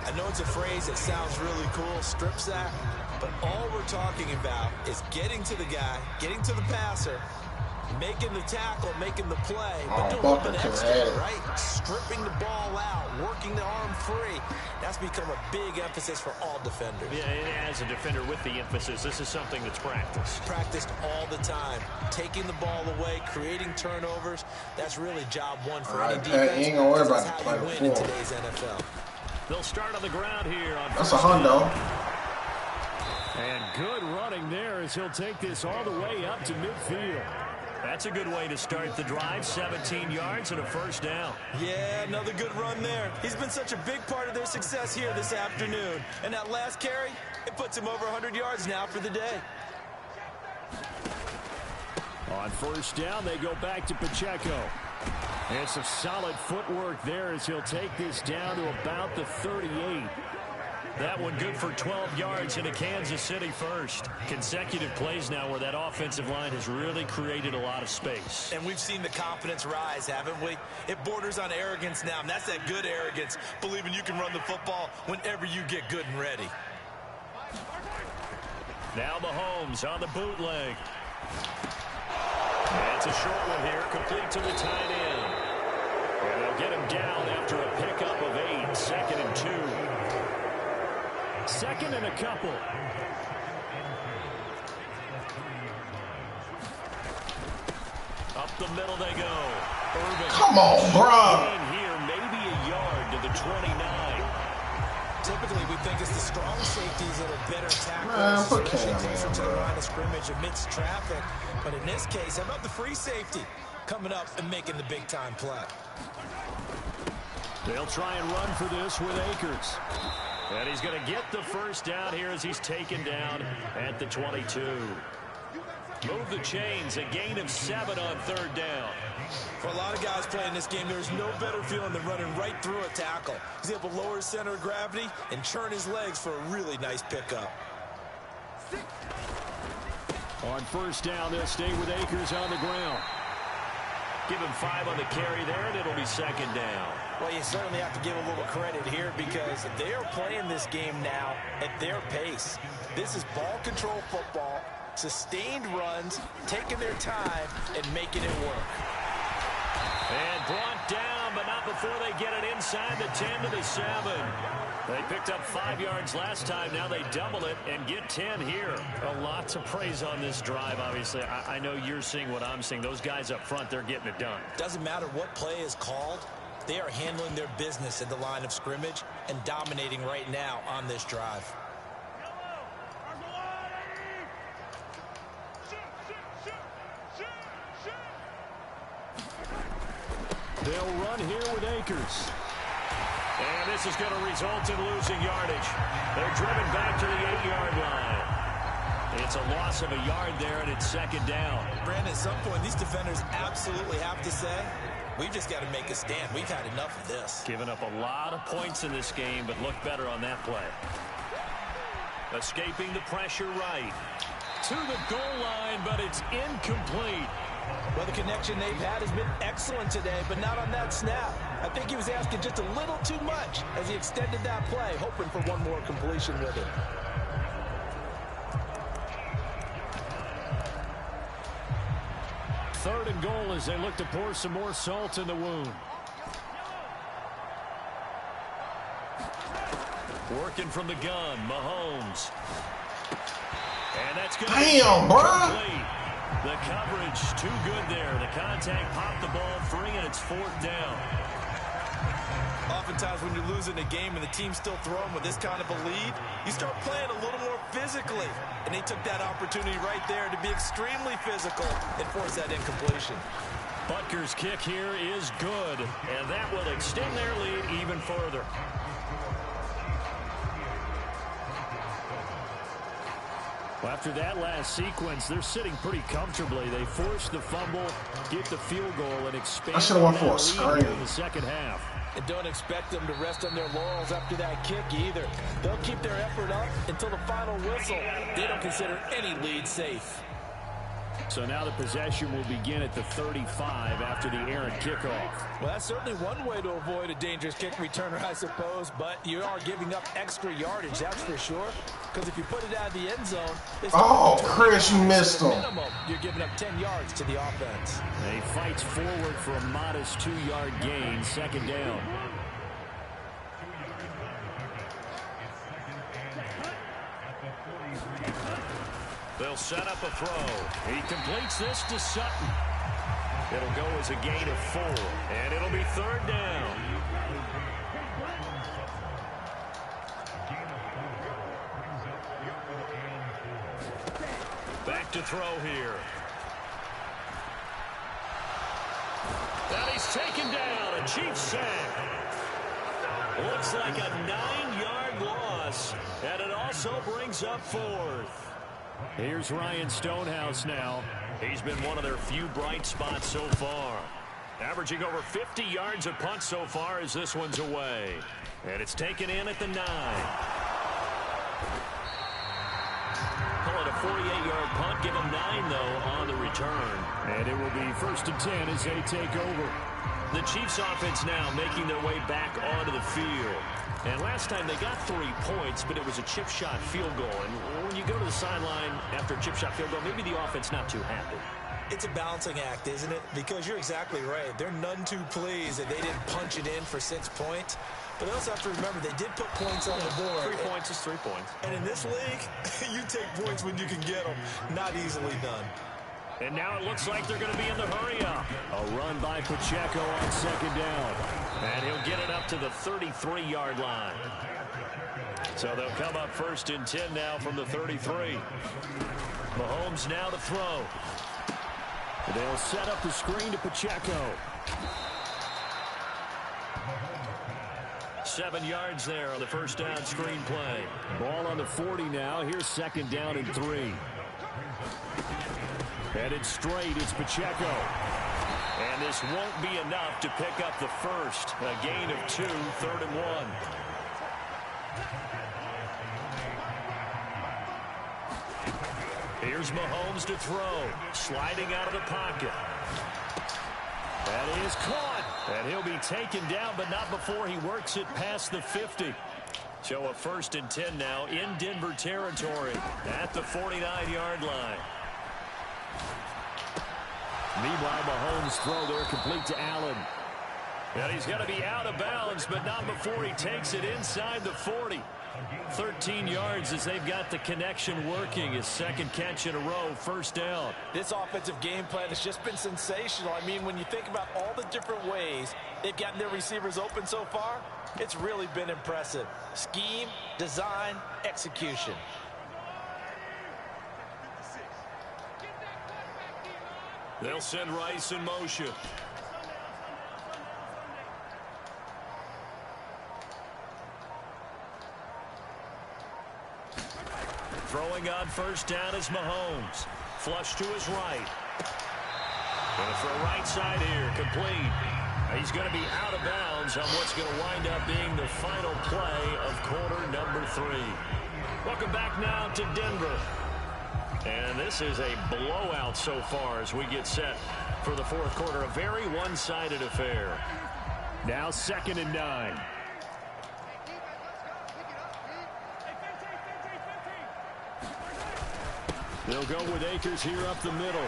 I know it's a phrase that sounds really cool, strip sack, but all we're talking about is getting to the guy, getting to the passer, making the tackle, making the play, but doing a little bit extra, right? Stripping the ball out, working the arm free. That's become a big emphasis for all defenders. Yeah, and as a defender with the emphasis, this is something that's practiced. Practiced all the time. Taking the ball away, creating turnovers. That's really job one for any defense. You ain't gonna worry about that's how you win in today's NFL. They'll start on the ground here. That's a hundo. And good running there as he'll take this all the way up to midfield. That's a good way to start the drive. 17 yards and a first down. Yeah, another good run there. He's been such a big part of their success here this afternoon. And that last carry, it puts him over 100 yards now for the day. On first down, they go back to Pacheco. And some solid footwork there as he'll take this down to about the 38. That one good for 12 yards into Kansas City first. Consecutive plays now where that offensive line has really created a lot of space. And we've seen the confidence rise, haven't we? It borders on arrogance now, and that's that good arrogance, believing you can run the football whenever you get good and ready. Now Mahomes on the bootleg. That's a short one here, complete to the tight end. And they'll get him down after a pickup of 8, 2nd and 2. 2nd and a couple. Up the middle they go. Irving. Come on, bro. In here, maybe a yard to the 29. Typically, we think it's the strong safeties that are better tacklers, especially takes them to the line of scrimmage amidst traffic. But in this case, how about the free safety coming up and making the big-time play? They'll try and run for this with Akers. And he's going to get the first down here as he's taken down at the 22. Move the chains, a gain of 7 on 3rd down. For a lot of guys playing this game, there's no better feeling than running right through a tackle. He's able to lower his center of gravity and turn his legs for a really nice pickup. On first down, they'll stay with Akers on the ground. Give him 5 on the carry there, and it'll be second down. Well, you certainly have to give a little credit here because they are playing this game now at their pace. This is ball control football, sustained runs, taking their time, and making it work. And brought down, but not before they get it inside the 10 to the 7. They picked up 5 yards last time. Now they double it and get 10 here. A lot to praise on this drive, obviously. I know you're seeing what I'm seeing. Those guys up front, they're getting it done. Doesn't matter what play is called. They are handling their business at the line of scrimmage and dominating right now on this drive. They'll run here with Akers. And this is going to result in losing yardage. They're driven back to the 8-yard line. It's a loss of a yard there, and it's second down. Brandon, at some point, these defenders absolutely have to say, we've just got to make a stand. We've had enough of this. Giving up a lot of points in this game, but look better on that play. Escaping the pressure right. To the goal line, but it's incomplete. Well, the connection they've had has been excellent today, but not on that snap. I think he was asking just a little too much as he extended that play, hoping for one more completion with it. Third and goal as they look to pour some more salt in the wound. Working from the gun, Mahomes. And that's going to be complete. The coverage too good there. The contact popped the ball free, and it's fourth down. Oftentimes when you're losing a game and the team's still throwing with this kind of a lead, you start playing a little more physically. And they took that opportunity right there to be extremely physical and force that incompletion. Butker's kick here is good, and that will extend their lead even further. Well, after that last sequence, they're sitting pretty comfortably. They force the fumble, get the field goal, and expand. I should have went for a screen in the second half. And don't expect them to rest on their laurels after that kick either. They'll keep their effort up until the final whistle. They don't consider any lead safe. So now the possession will begin at the 35 after the errant kickoff. Well, that's certainly one way to avoid a dangerous kick returner, I suppose, but you are giving up extra yardage, that's for sure. Because if you put it out of the end zone, oh, Chris, you missed him. Minimum, you're giving up 10 yards to the offense. He fights forward for a modest 2-yard gain, second down. They'll set up a throw. He completes this to Sutton. It'll go as a gain of 4, and it'll be third down. Back to throw here. And he's taken down. A Chiefs sack. Looks like a 9-yard loss, and it also brings up fourth. Here's Ryan Stonehouse now. He's been one of their few bright spots so far. Averaging over 50 yards a punt so far as this one's away. And it's taken in at the 9. Call it a 48-yard punt. Give them 9, though, on the return. And it will be first and 10 as they take over. The Chiefs offense now making their way back onto the field. And last time they got 3 points, but it was a chip shot field goal. And when you go to the sideline after a chip shot field goal, maybe the offense not too happy. It's a balancing act, isn't it? Because you're exactly right. They're none too pleased that they didn't punch it in for 6 points. But they also have to remember they did put points on the board. 3 points is 3 points. And in this league, you take points when you can get them. Not easily done. And now it looks like they're going to be in the hurry-up. A run by Pacheco on second down. And he'll get it up to the 33-yard line. So they'll come up first and 10 now from the 33. Mahomes now to throw. They'll set up the screen to Pacheco. 7 yards there on the first down screen play. Ball on the 40 now. Here's second down and 3. Headed straight, it's Pacheco. And this won't be enough to pick up the first. A gain of 2, third and 1. Here's Mahomes to throw. Sliding out of the pocket. That is caught. And he'll be taken down, but not before he works it past the 50. So a 1st and 10 now in Denver territory at the 49-yard line. Meanwhile, Mahomes' throw there complete to Allen. And he's going to be out of bounds, but not before he takes it inside the 40. 13 yards as they've got the connection working. His 2nd catch in a row, 1st down. This offensive game plan has just been sensational. I mean, when you think about all the different ways they've gotten their receivers open so far, it's really been impressive. Scheme, design, execution. They'll send Rice in motion. Throwing on 1st down is Mahomes. Flush to his right. Going to throw right side here. Complete. He's going to be out of bounds on what's going to wind up being the final play of quarter number 3. Welcome back now to Denver. And this is a blowout so far as we get set for the 4th quarter. A very one-sided affair. Now 2nd and 9. They'll go with Akers here up the middle.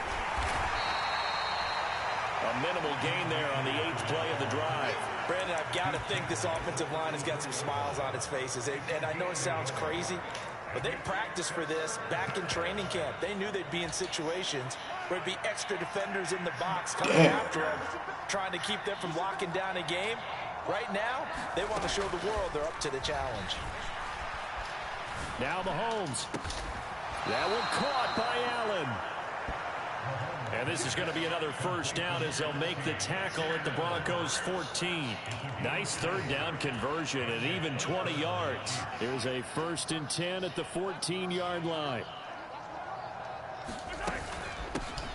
A minimal gain there on the 8th play of the drive. Brandon, I've got to think this offensive line has got some smiles on its faces. And I know it sounds crazy, but they practiced for this back in training camp. They knew they'd be in situations where there'd be extra defenders in the box coming after them, trying to keep them from locking down a game. Right now, they want to show the world they're up to the challenge. Now Mahomes. That one caught by Allen. And this is going to be another 1st down as they'll make the tackle at the Broncos 14. Nice 3rd down conversion and even 20 yards. Here's a 1st and 10 at the 14-yard line.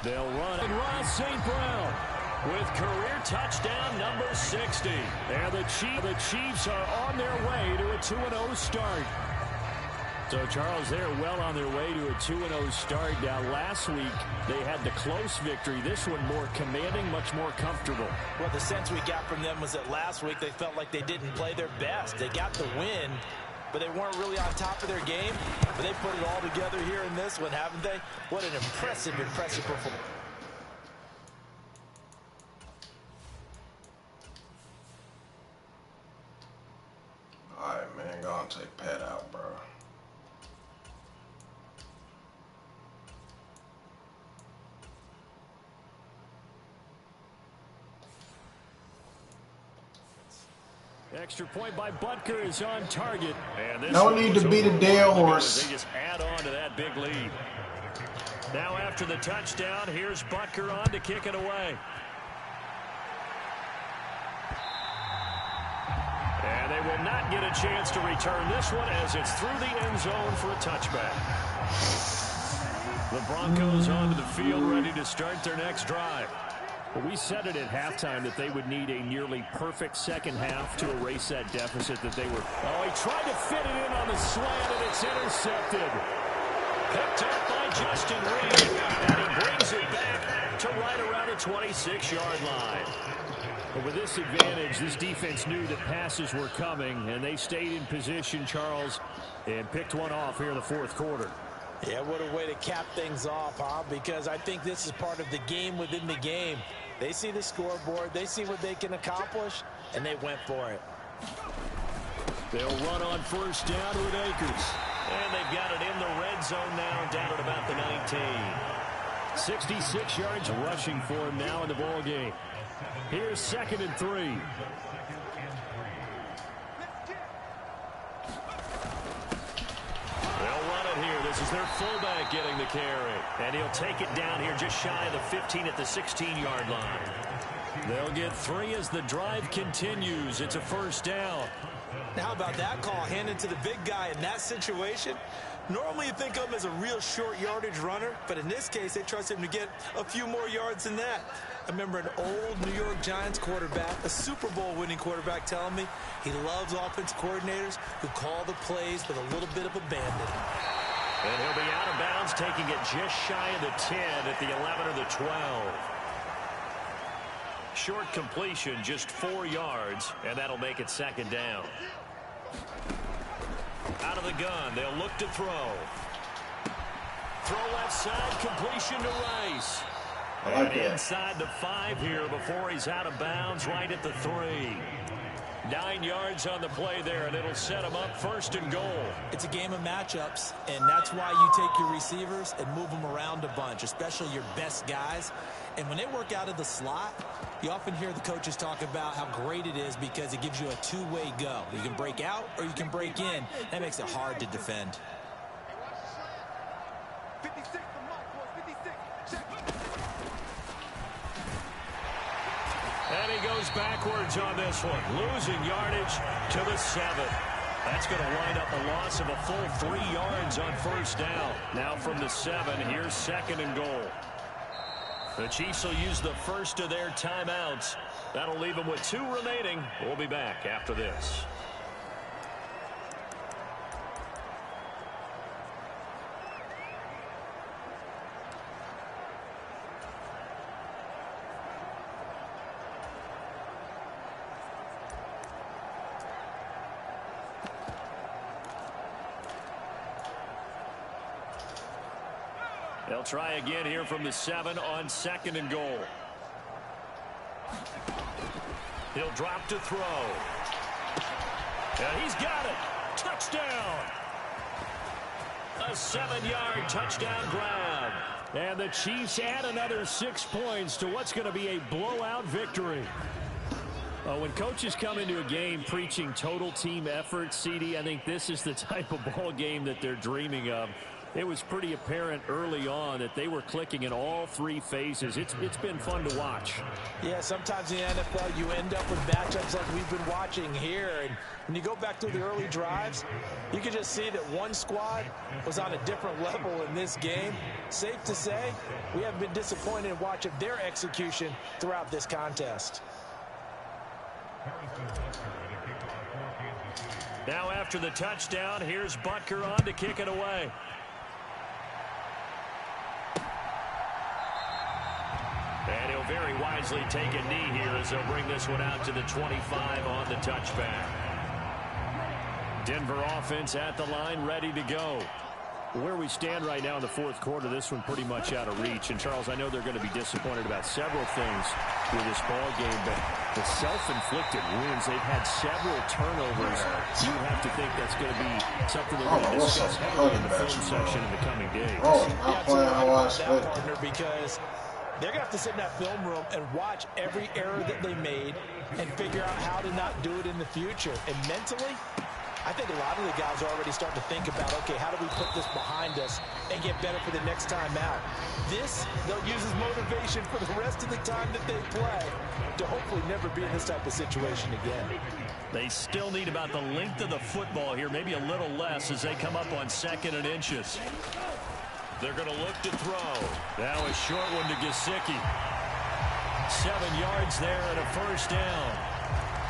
They'll run. And Ross St. Brown with career touchdown number 60. And the Chiefs are on their way to a 2-0 start. So, Charles, they're well on their way to a 2-0 start. Now, last week, they had the close victory. This one more commanding, much more comfortable. Well, the sense we got from them was that last week they felt like they didn't play their best. They got the win, but they weren't really on top of their game. But they put it all together here in this one, haven't they? What an impressive performance. All right, man, go and take Pat out, bro. Extra point by Butker is on target. And this no need to beat a dead horse. They just add on to that big lead. Now after the touchdown, here's Butker on to kick it away. And they will not get a chance to return this one as it's through the end zone for a touchback. The Broncos onto the field ready to start their next drive. Well, we said it at halftime that they would need a nearly perfect 2nd half to erase that deficit that they were. Oh, he tried to fit it in on the slant, and it's intercepted. Picked up by Justin Reed, and he brings it back to right around the 26-yard line. But with this advantage, this defense knew that passes were coming, and they stayed in position, Charles, and picked one off here in the 4th quarter. Yeah, what a way to cap things off, huh? Because I think this is part of the game within the game. They see the scoreboard, they see what they can accomplish, and they went for it. They'll run on 1st down with Akers. And they've got it in the red zone now, down at about the 19. 66 yards rushing for him now in the ball game. Here's 2nd and 3. This is their fullback getting the carry. And he'll take it down here just shy of the 15 at the 16-yard line. They'll get 3 as the drive continues. It's a 1st down. Now, how about that call handed to the big guy in that situation? Normally you think of him as a real short yardage runner, but in this case they trust him to get a few more yards than that. I remember an old New York Giants quarterback, a Super Bowl winning quarterback, telling me he loves offense coordinators who call the plays with a little bit of abandon. And he'll be out of bounds, taking it just shy of the 10 at the 11 or the 12. Short completion, just 4 yards, and that'll make it second down. Out of the gun, they'll look to throw. Throw left side, completion to Rice. And inside the 5 here before he's out of bounds, right at the 3. 9 yards on the play there, and it'll set him up 1st and goal. It's a game of matchups, and that's why you take your receivers and move them around a bunch, especially your best guys. And when they work out of the slot, you often hear the coaches talk about how great it is because it gives you a two-way go. You can break out or you can break in. That makes it hard to defend. And he goes backwards on this one, losing yardage to the 7. That's going to wind up a loss of a full 3 yards on 1st down. Now from the 7, here's 2nd and goal. The Chiefs will use the first of their timeouts. That'll leave them with 2 remaining. We'll be back after this. They'll try again here from the 7 on 2nd and goal. He'll drop to throw. And he's got it. Touchdown. A 7-yard touchdown grab. And the Chiefs add another 6 points to what's going to be a blowout victory. When coaches come into a game preaching total team effort, CD, I think this is the type of ball game that they're dreaming of. It was pretty apparent early on that they were clicking in all 3 phases. It's been fun to watch. Yeah, sometimes in the NFL you end up with matchups like we've been watching here. And when you go back to the early drives, you can just see that one squad was on a different level in this game. Safe to say, we haven't been disappointed in watching their execution throughout this contest. Now after the touchdown, here's Butker on to kick it away. And he'll very wisely take a knee here as they'll bring this one out to the 25 on the touchback. Denver offense at the line, ready to go. Where we stand right now in the 4th quarter, this one pretty much out of reach. And, Charles, I know they're going to be disappointed about several things with this ball game, but the self-inflicted wounds, they've had several turnovers. You have to think that's going to be something they're going to discuss heavily in the film section in the coming days. Because they're going to have to sit in that film room and watch every error that they made and figure out how to not do it in the future. And mentally, I think a lot of the guys are already starting to think about, okay, how do we put this behind us and get better for the next time out? This, they'll use as motivation for the rest of the time that they play to hopefully never be in this type of situation again. They still need about the length of the football here, maybe a little less as they come up on 2nd and inches. They're going to look to throw. Now a short one to Gesicki. 7 yards there and a 1st down.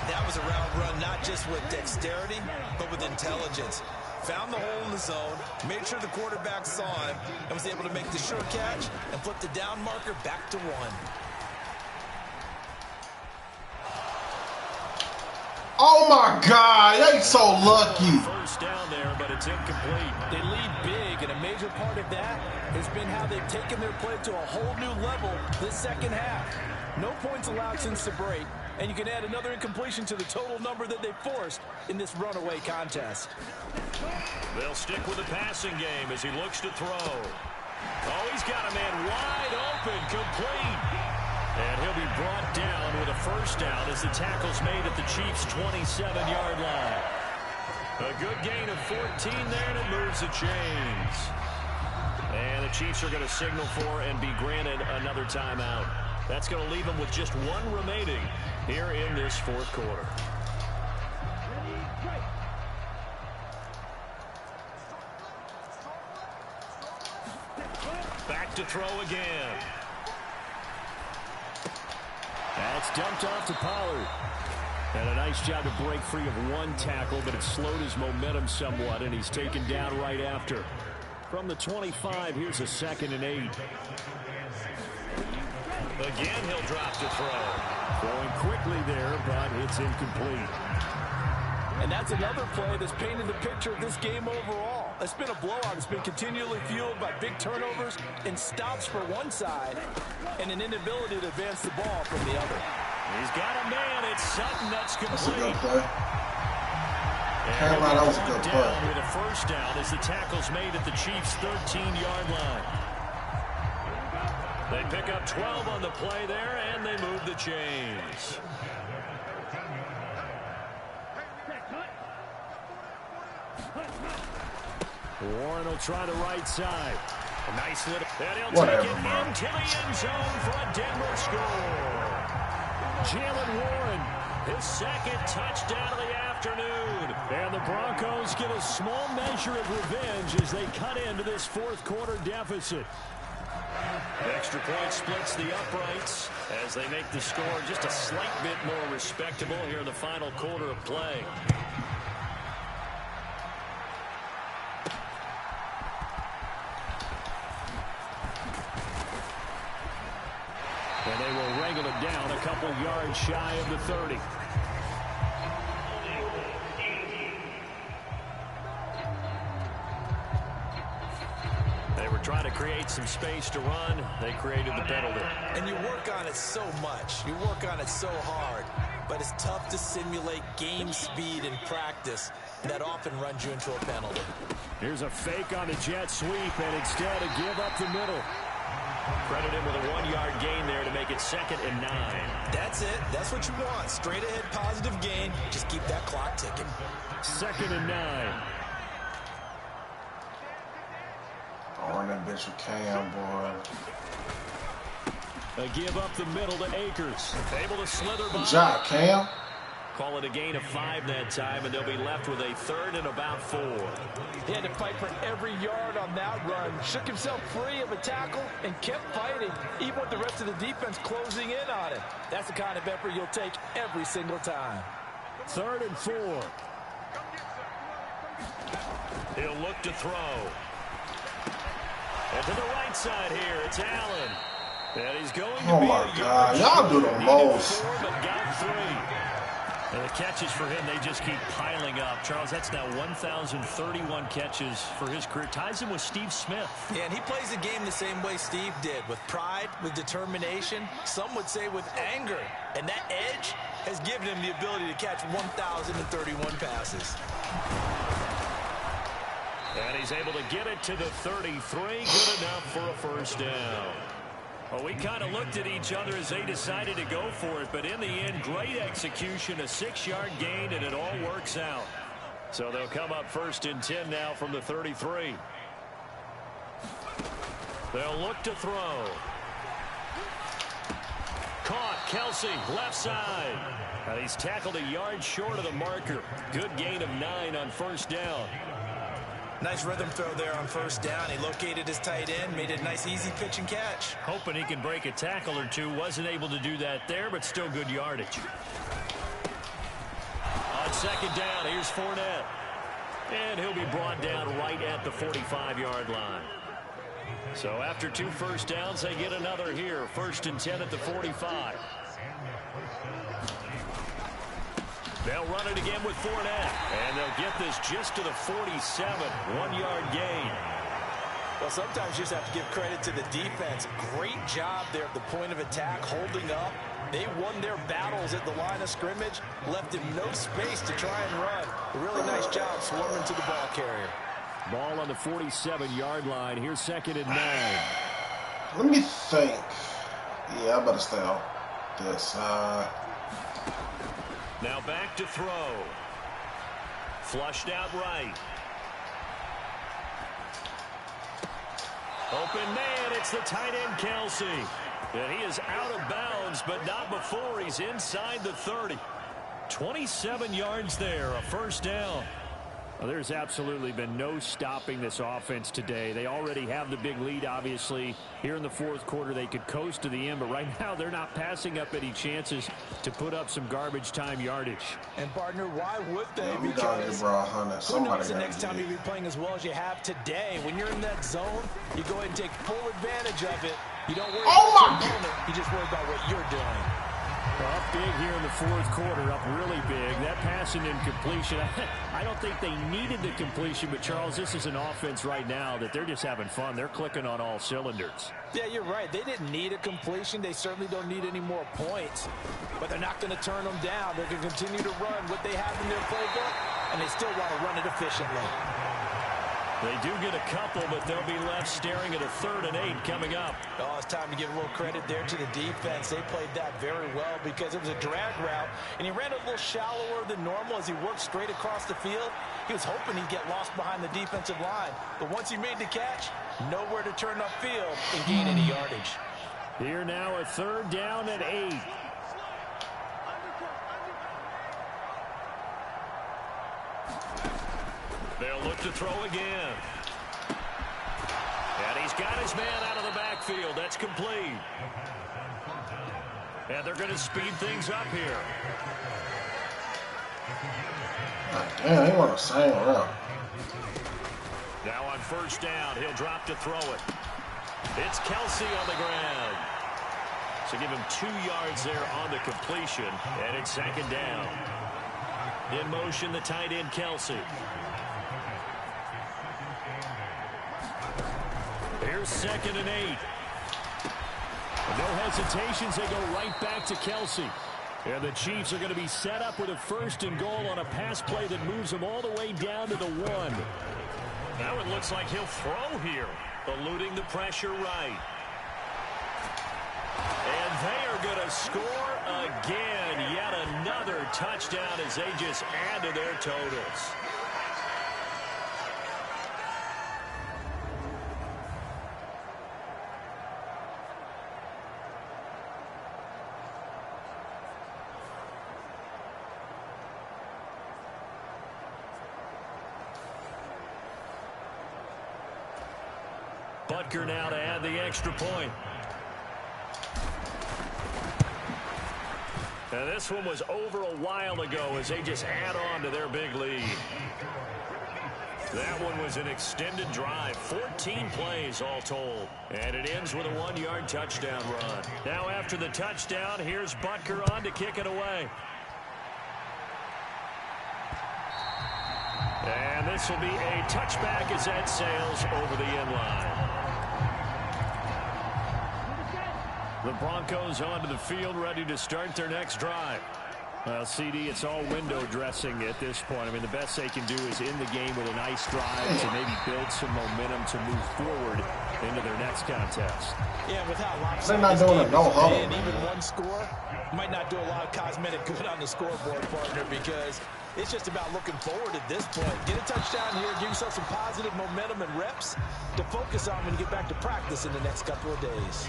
That was a route run not just with dexterity, but with intelligence. Found the hole in the zone, made sure the quarterback saw him, and was able to make the short catch and flip the down marker back to 1. Oh my God, they so lucky. 1st down there, but it's incomplete. They lead big, and a major part of that has been how they've taken their play to a whole new level this 2nd half. No points allowed since the break, and you can add another incompletion to the total number that they forced in this runaway contest. They'll stick with the passing game as he looks to throw. Oh, he's got a man wide open, complete. And he'll be brought down with a 1st down as the tackle's made at the Chiefs' 27-yard line. A good gain of 14 there, and it moves the chains. And the Chiefs are going to signal for and be granted another timeout. That's going to leave them with just 1 remaining here in this 4th quarter. Back to throw again. That's dumped off to Pollard. And a nice job to break free of 1 tackle, but it slowed his momentum somewhat, and he's taken down right after. From the 25, here's a 2nd and 8. Again, he'll drop to throw. Going quickly there, but it's incomplete. And that's another play that's painted the picture of this game overall. It's been a blowout. It's been continually fueled by big turnovers and stops for one side and an inability to advance the ball from the other. He's got a man. It's Sutton that's complete. That's a good play. Carolina, that was a good play. With a first down as the tackle's made at the Chiefs' 13-yard line. They pick up 12 on the play there, and they move the chains. Warren will try the right side. A nice little... And he'll Whatever, take it man. into the end zone for a Denver score. Jalen Warren, His 2nd touchdown of the afternoon. and the Broncos get a small measure of revenge as they cut into this 4th quarter deficit. Extra point splits the uprights as they make the score just a slight bit more respectable here in the final quarter of play. And they will wrangle it down a couple yards shy of the 30. They were trying to create some space to run. They created the penalty. And you work on it so much. You work on it so hard. But it's tough to simulate game speed in practice. That often runs you into a penalty. Here's a fake on the jet sweep, and instead a give up the middle. Credit him with a 1-yard gain there to make it 2nd and 9. That's it. That's what you want. Straight ahead positive gain. Just keep that clock ticking. 2nd and 9. Oh, run that bitch with Cam, boy. A give up the middle to Akers. Able to slither by. Good job, Cam. Call it a gain of 5 that time, and they'll be left with a 3rd and about 4. He had to fight for every yard on that run. Shook himself free of a tackle and kept fighting, even with the rest of the defense closing in on him. That's the kind of effort you'll take every single time. 3rd and 4. He'll look to throw. And to the right side here, it's Allen. And he's going to Oh, be my a God. yard Y'all do short. the Needed most. 4, but got 3. And the catches for him, they just keep piling up. Charles, that's now 1,031 catches for his career. Ties him with Steve Smith. Yeah, and he plays the game the same way Steve did, with pride, with determination, some would say with anger. And that edge has given him the ability to catch 1,031 passes. And he's able to get it to the 33. Good enough for a first down. Well, we kind of looked at each other as they decided to go for it, but in the end, great execution, a 6-yard gain, and it all works out. So they'll come up 1st and 10 now from the 33. They'll look to throw. Caught, Kelsey, left side. And he's tackled a yard short of the marker. Good gain of 9 on first down. Nice rhythm throw there on first down. He located his tight end, made it a nice, easy pitch and catch. Hoping he can break a tackle or two. Wasn't able to do that there, but still good yardage. On 2nd down, here's Fournette. And he'll be brought down right at the 45-yard line. So after 2 first downs, they get another here. 1st and 10 at the 45. They'll run it again with Fournette. And they'll get this just to the 47. 1-yard gain. Well, sometimes you just have to give credit to the defense. Great job there at the point of attack, holding up. They won their battles at the line of scrimmage, left him no space to try and run. A really nice job swarming to the ball carrier. Ball on the 47-yard line. Here's 2nd and 9. Let me think. Yeah, I better stay on this. Now back to throw. Flushed out right. Open man, it's the tight end Kelsey. And he is out of bounds, but not before he's inside the 30. 27 yards there, a first down. Well, there's absolutely been no stopping this offense today. They already have the big lead, obviously. Here in the fourth quarter, they could coast to the end, but right now they're not passing up any chances to put up some garbage time yardage. And, partner, why would they? We gotta get bro 100. Who knows the next time you'll be playing as well as you have today? When you're in that zone, you go ahead and take full advantage of it. You don't worry about your opponent. You just worry about what you're doing. Well, up big here in the fourth quarter, up really big. That passing incompletion, I don't think they needed the completion, but, Charles, this is an offense right now that they're just having fun. They're clicking on all cylinders. Yeah, you're right. They didn't need a completion. They certainly don't need any more points, but they're not going to turn them down. They're going to continue to run what they have in their playbook, and they still want to run it efficiently. They do get a couple, but they'll be left staring at a 3rd and 8 coming up. Oh, it's time to give a little credit there to the defense. They played that very well because it was a drag route, and he ran a little shallower than normal as he worked straight across the field. He was hoping he'd get lost behind the defensive line, but once he made the catch, nowhere to turn upfield and gain any yardage. Here now, a 3rd down and 8. They'll look to throw again. And he's got his man out of the backfield. That's complete. And they're going to speed things up here. Damn, he want to sing around. Now on 1st down, he'll drop to throw it. It's Kelsey on the ground. So give him 2 yards there on the completion. And it's 2nd down. In motion, the tight end, Kelsey. Here's 2nd and 8. No hesitations. They go right back to Kelsey. And the Chiefs are going to be set up with a 1st and goal on a pass play that moves them all the way down to the 1. Now it looks like he'll throw here, eluding the pressure right. And they are going to score again. Yet another touchdown as they just add to their totals. Butker now to add the extra point. And this one was over a while ago as they just add on to their big lead. That one was an extended drive, 14 plays all told. And it ends with a 1-yard touchdown run. Now after the touchdown, here's Butker on to kick it away. And this will be a touchback as that sails over the end line. The Broncos onto the field, ready to start their next drive. Well, CD, it's all window dressing at this point. I mean, the best they can do is end the game with a nice drive to maybe build some momentum to move forward into their next contest. Yeah, with how they're not doing a no-huddle. And even one score might not do a lot of cosmetic good on the scoreboard, partner, because it's just about looking forward at this point. Get a touchdown here, give yourself some positive momentum and reps to focus on when you get back to practice in the next couple of days.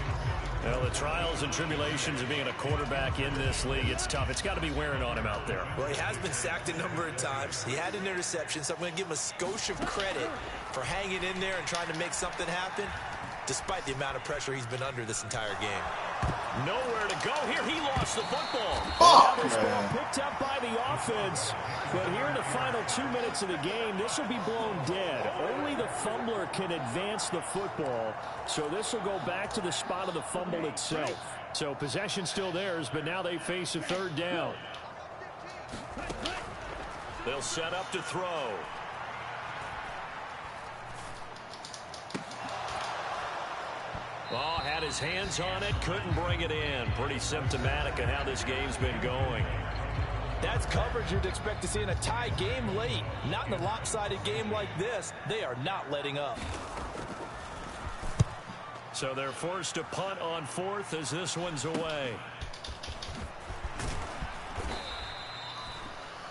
Well, the trials and tribulations of being a quarterback in this league, it's tough. It's got to be wearing on him out there. Well, he has been sacked a number of times. He had an interception, so I'm going to give him a skosh of credit for hanging in there and trying to make something happen, despite the amount of pressure he's been under this entire game. Nowhere to go here. He lost the football. Picked up by the offense. But here in the final 2 minutes of the game, this will be blown dead. Only the fumbler can advance the football. So this will go back to the spot of the fumble itself. So possession still theirs, but now they face a 3rd down. They'll set up to throw. Oh, had his hands on it, couldn't bring it in. Pretty symptomatic of how this game's been going. That's coverage you'd expect to see in a tie game late. Not in a lopsided game like this. They are not letting up. So they're forced to punt on 4th as this one's away.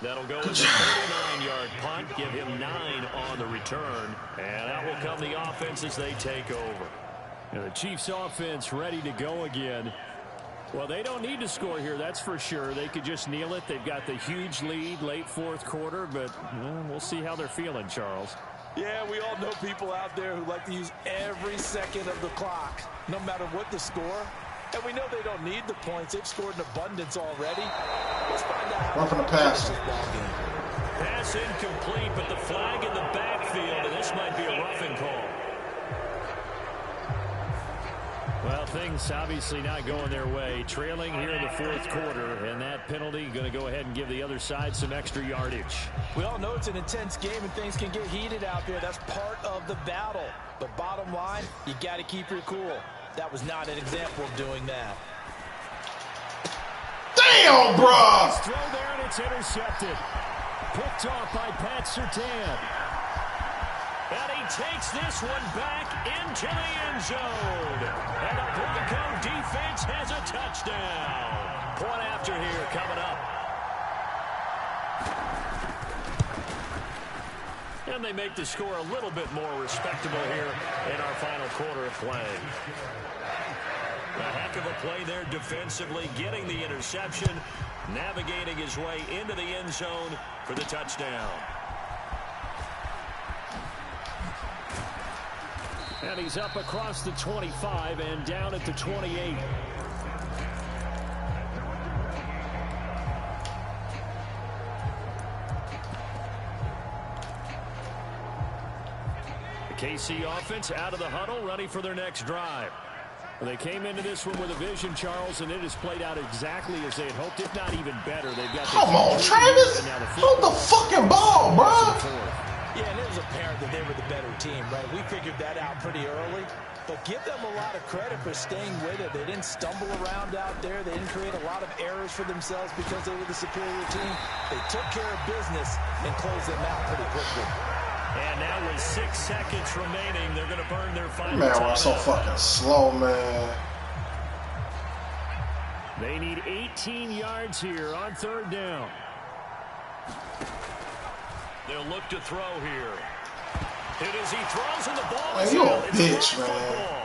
That'll go with a 39-yard punt, give him 9 on the return. And out will come the offense as they take over. And the Chiefs offense ready to go again. Well, they don't need to score here, that's for sure. They could just kneel it. They've got the huge lead late fourth quarter, but we'll see how they're feeling, Charles. Yeah, we all know people out there who like to use every second of the clock, no matter what the score. And we know they don't need the points. They've scored in abundance already. Let's find out how Run from the pass. Pass incomplete, but the flag in the backfield, and this might be a roughing call. Well, things obviously not going their way. Trailing here in the fourth quarter, and that penalty going to go ahead and give the other side some extra yardage. We all know it's an intense game and things can get heated out there. That's part of the battle. But bottom line, you got to keep your cool. That was not an example of doing that. Damn, bro! Throw there, and it's intercepted. Picked off by Pat Surtain. And he takes this one back into the end zone. And the Bronco defense has a touchdown. Point after here coming up. And they make the score a little bit more respectable here in our final quarter of play. A heck of a play there defensively, getting the interception, navigating his way into the end zone for the touchdown. And he's up across the 25 and down at the 28. The KC offense out of the huddle, ready for their next drive. They came into this one with a vision, Charles, and it has played out exactly as they had hoped, if not even better. They've got Come on, Travis! Hold the fucking ball, bro! Yeah, and it was apparent that they were the better team, right? We figured that out pretty early. But give them a lot of credit for staying with it. They didn't stumble around out there. They didn't create a lot of errors for themselves because they were the superior team. They took care of business and closed them out pretty quickly. And now with 6 seconds remaining, they're going to burn their final Man, time. we're so fucking slow, man. They need 18 yards here on third down. They'll look to throw here. It is he throws and the ball is you a out. bitch, It's man.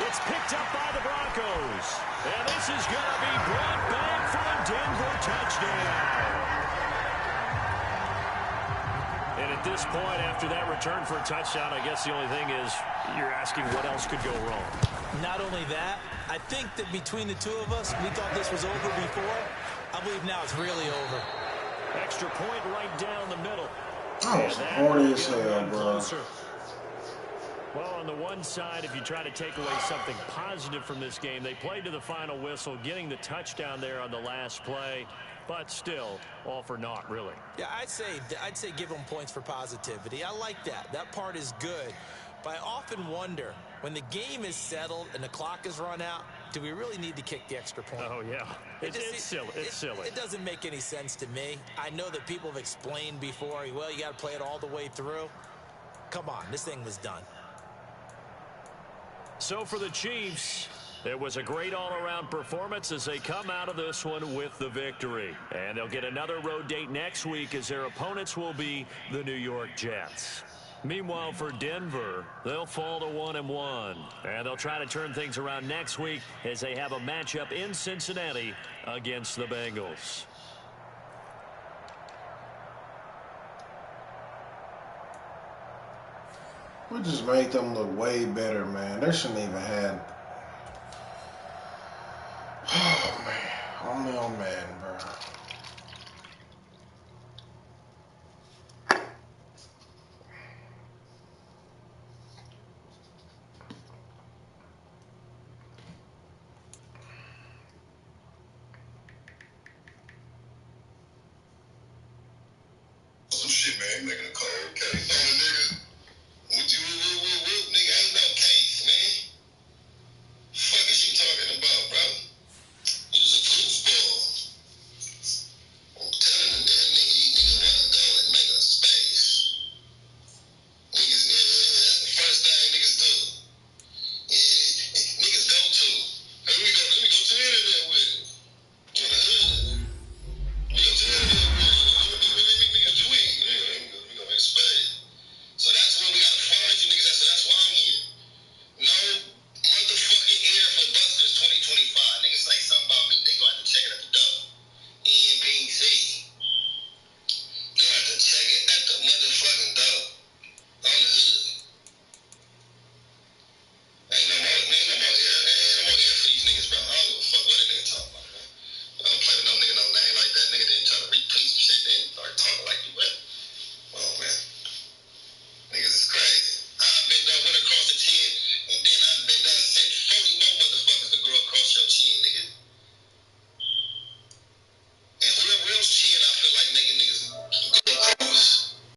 It's picked up by the Broncos. And this is going to be brought back for a Denver touchdown. And at this point, after that return for a touchdown, I guess the only thing is you're asking what else could go wrong. Not only that, I think that between the two of us, we thought this was over before. I believe now it's really over. Extra point right down the middle. That was horny as hell, bro. Well, on the one side, if you try to take away something positive from this game, they played to the final whistle, getting the touchdown there on the last play. But still, all for naught, really. Yeah, I'd say give them points for positivity. I like that. That part is good. But I often wonder, when the game is settled and the clock is run out, do we really need to kick the extra point? Oh, yeah. It's silly. It's silly. It doesn't make any sense to me. I know that people have explained before, well, you got to play it all the way through. Come on, this thing was done. So for the Chiefs, it was a great all-around performance as they come out of this one with the victory. And they'll get another road date next week as their opponents will be the New York Jets. Meanwhile, for Denver, they'll fall to 1-1. And they'll try to turn things around next week as they have a matchup in Cincinnati against the Bengals. We just made them look way better, man. They shouldn't even had. Oh, man. Oh, man, bro. Some shit, man. Making a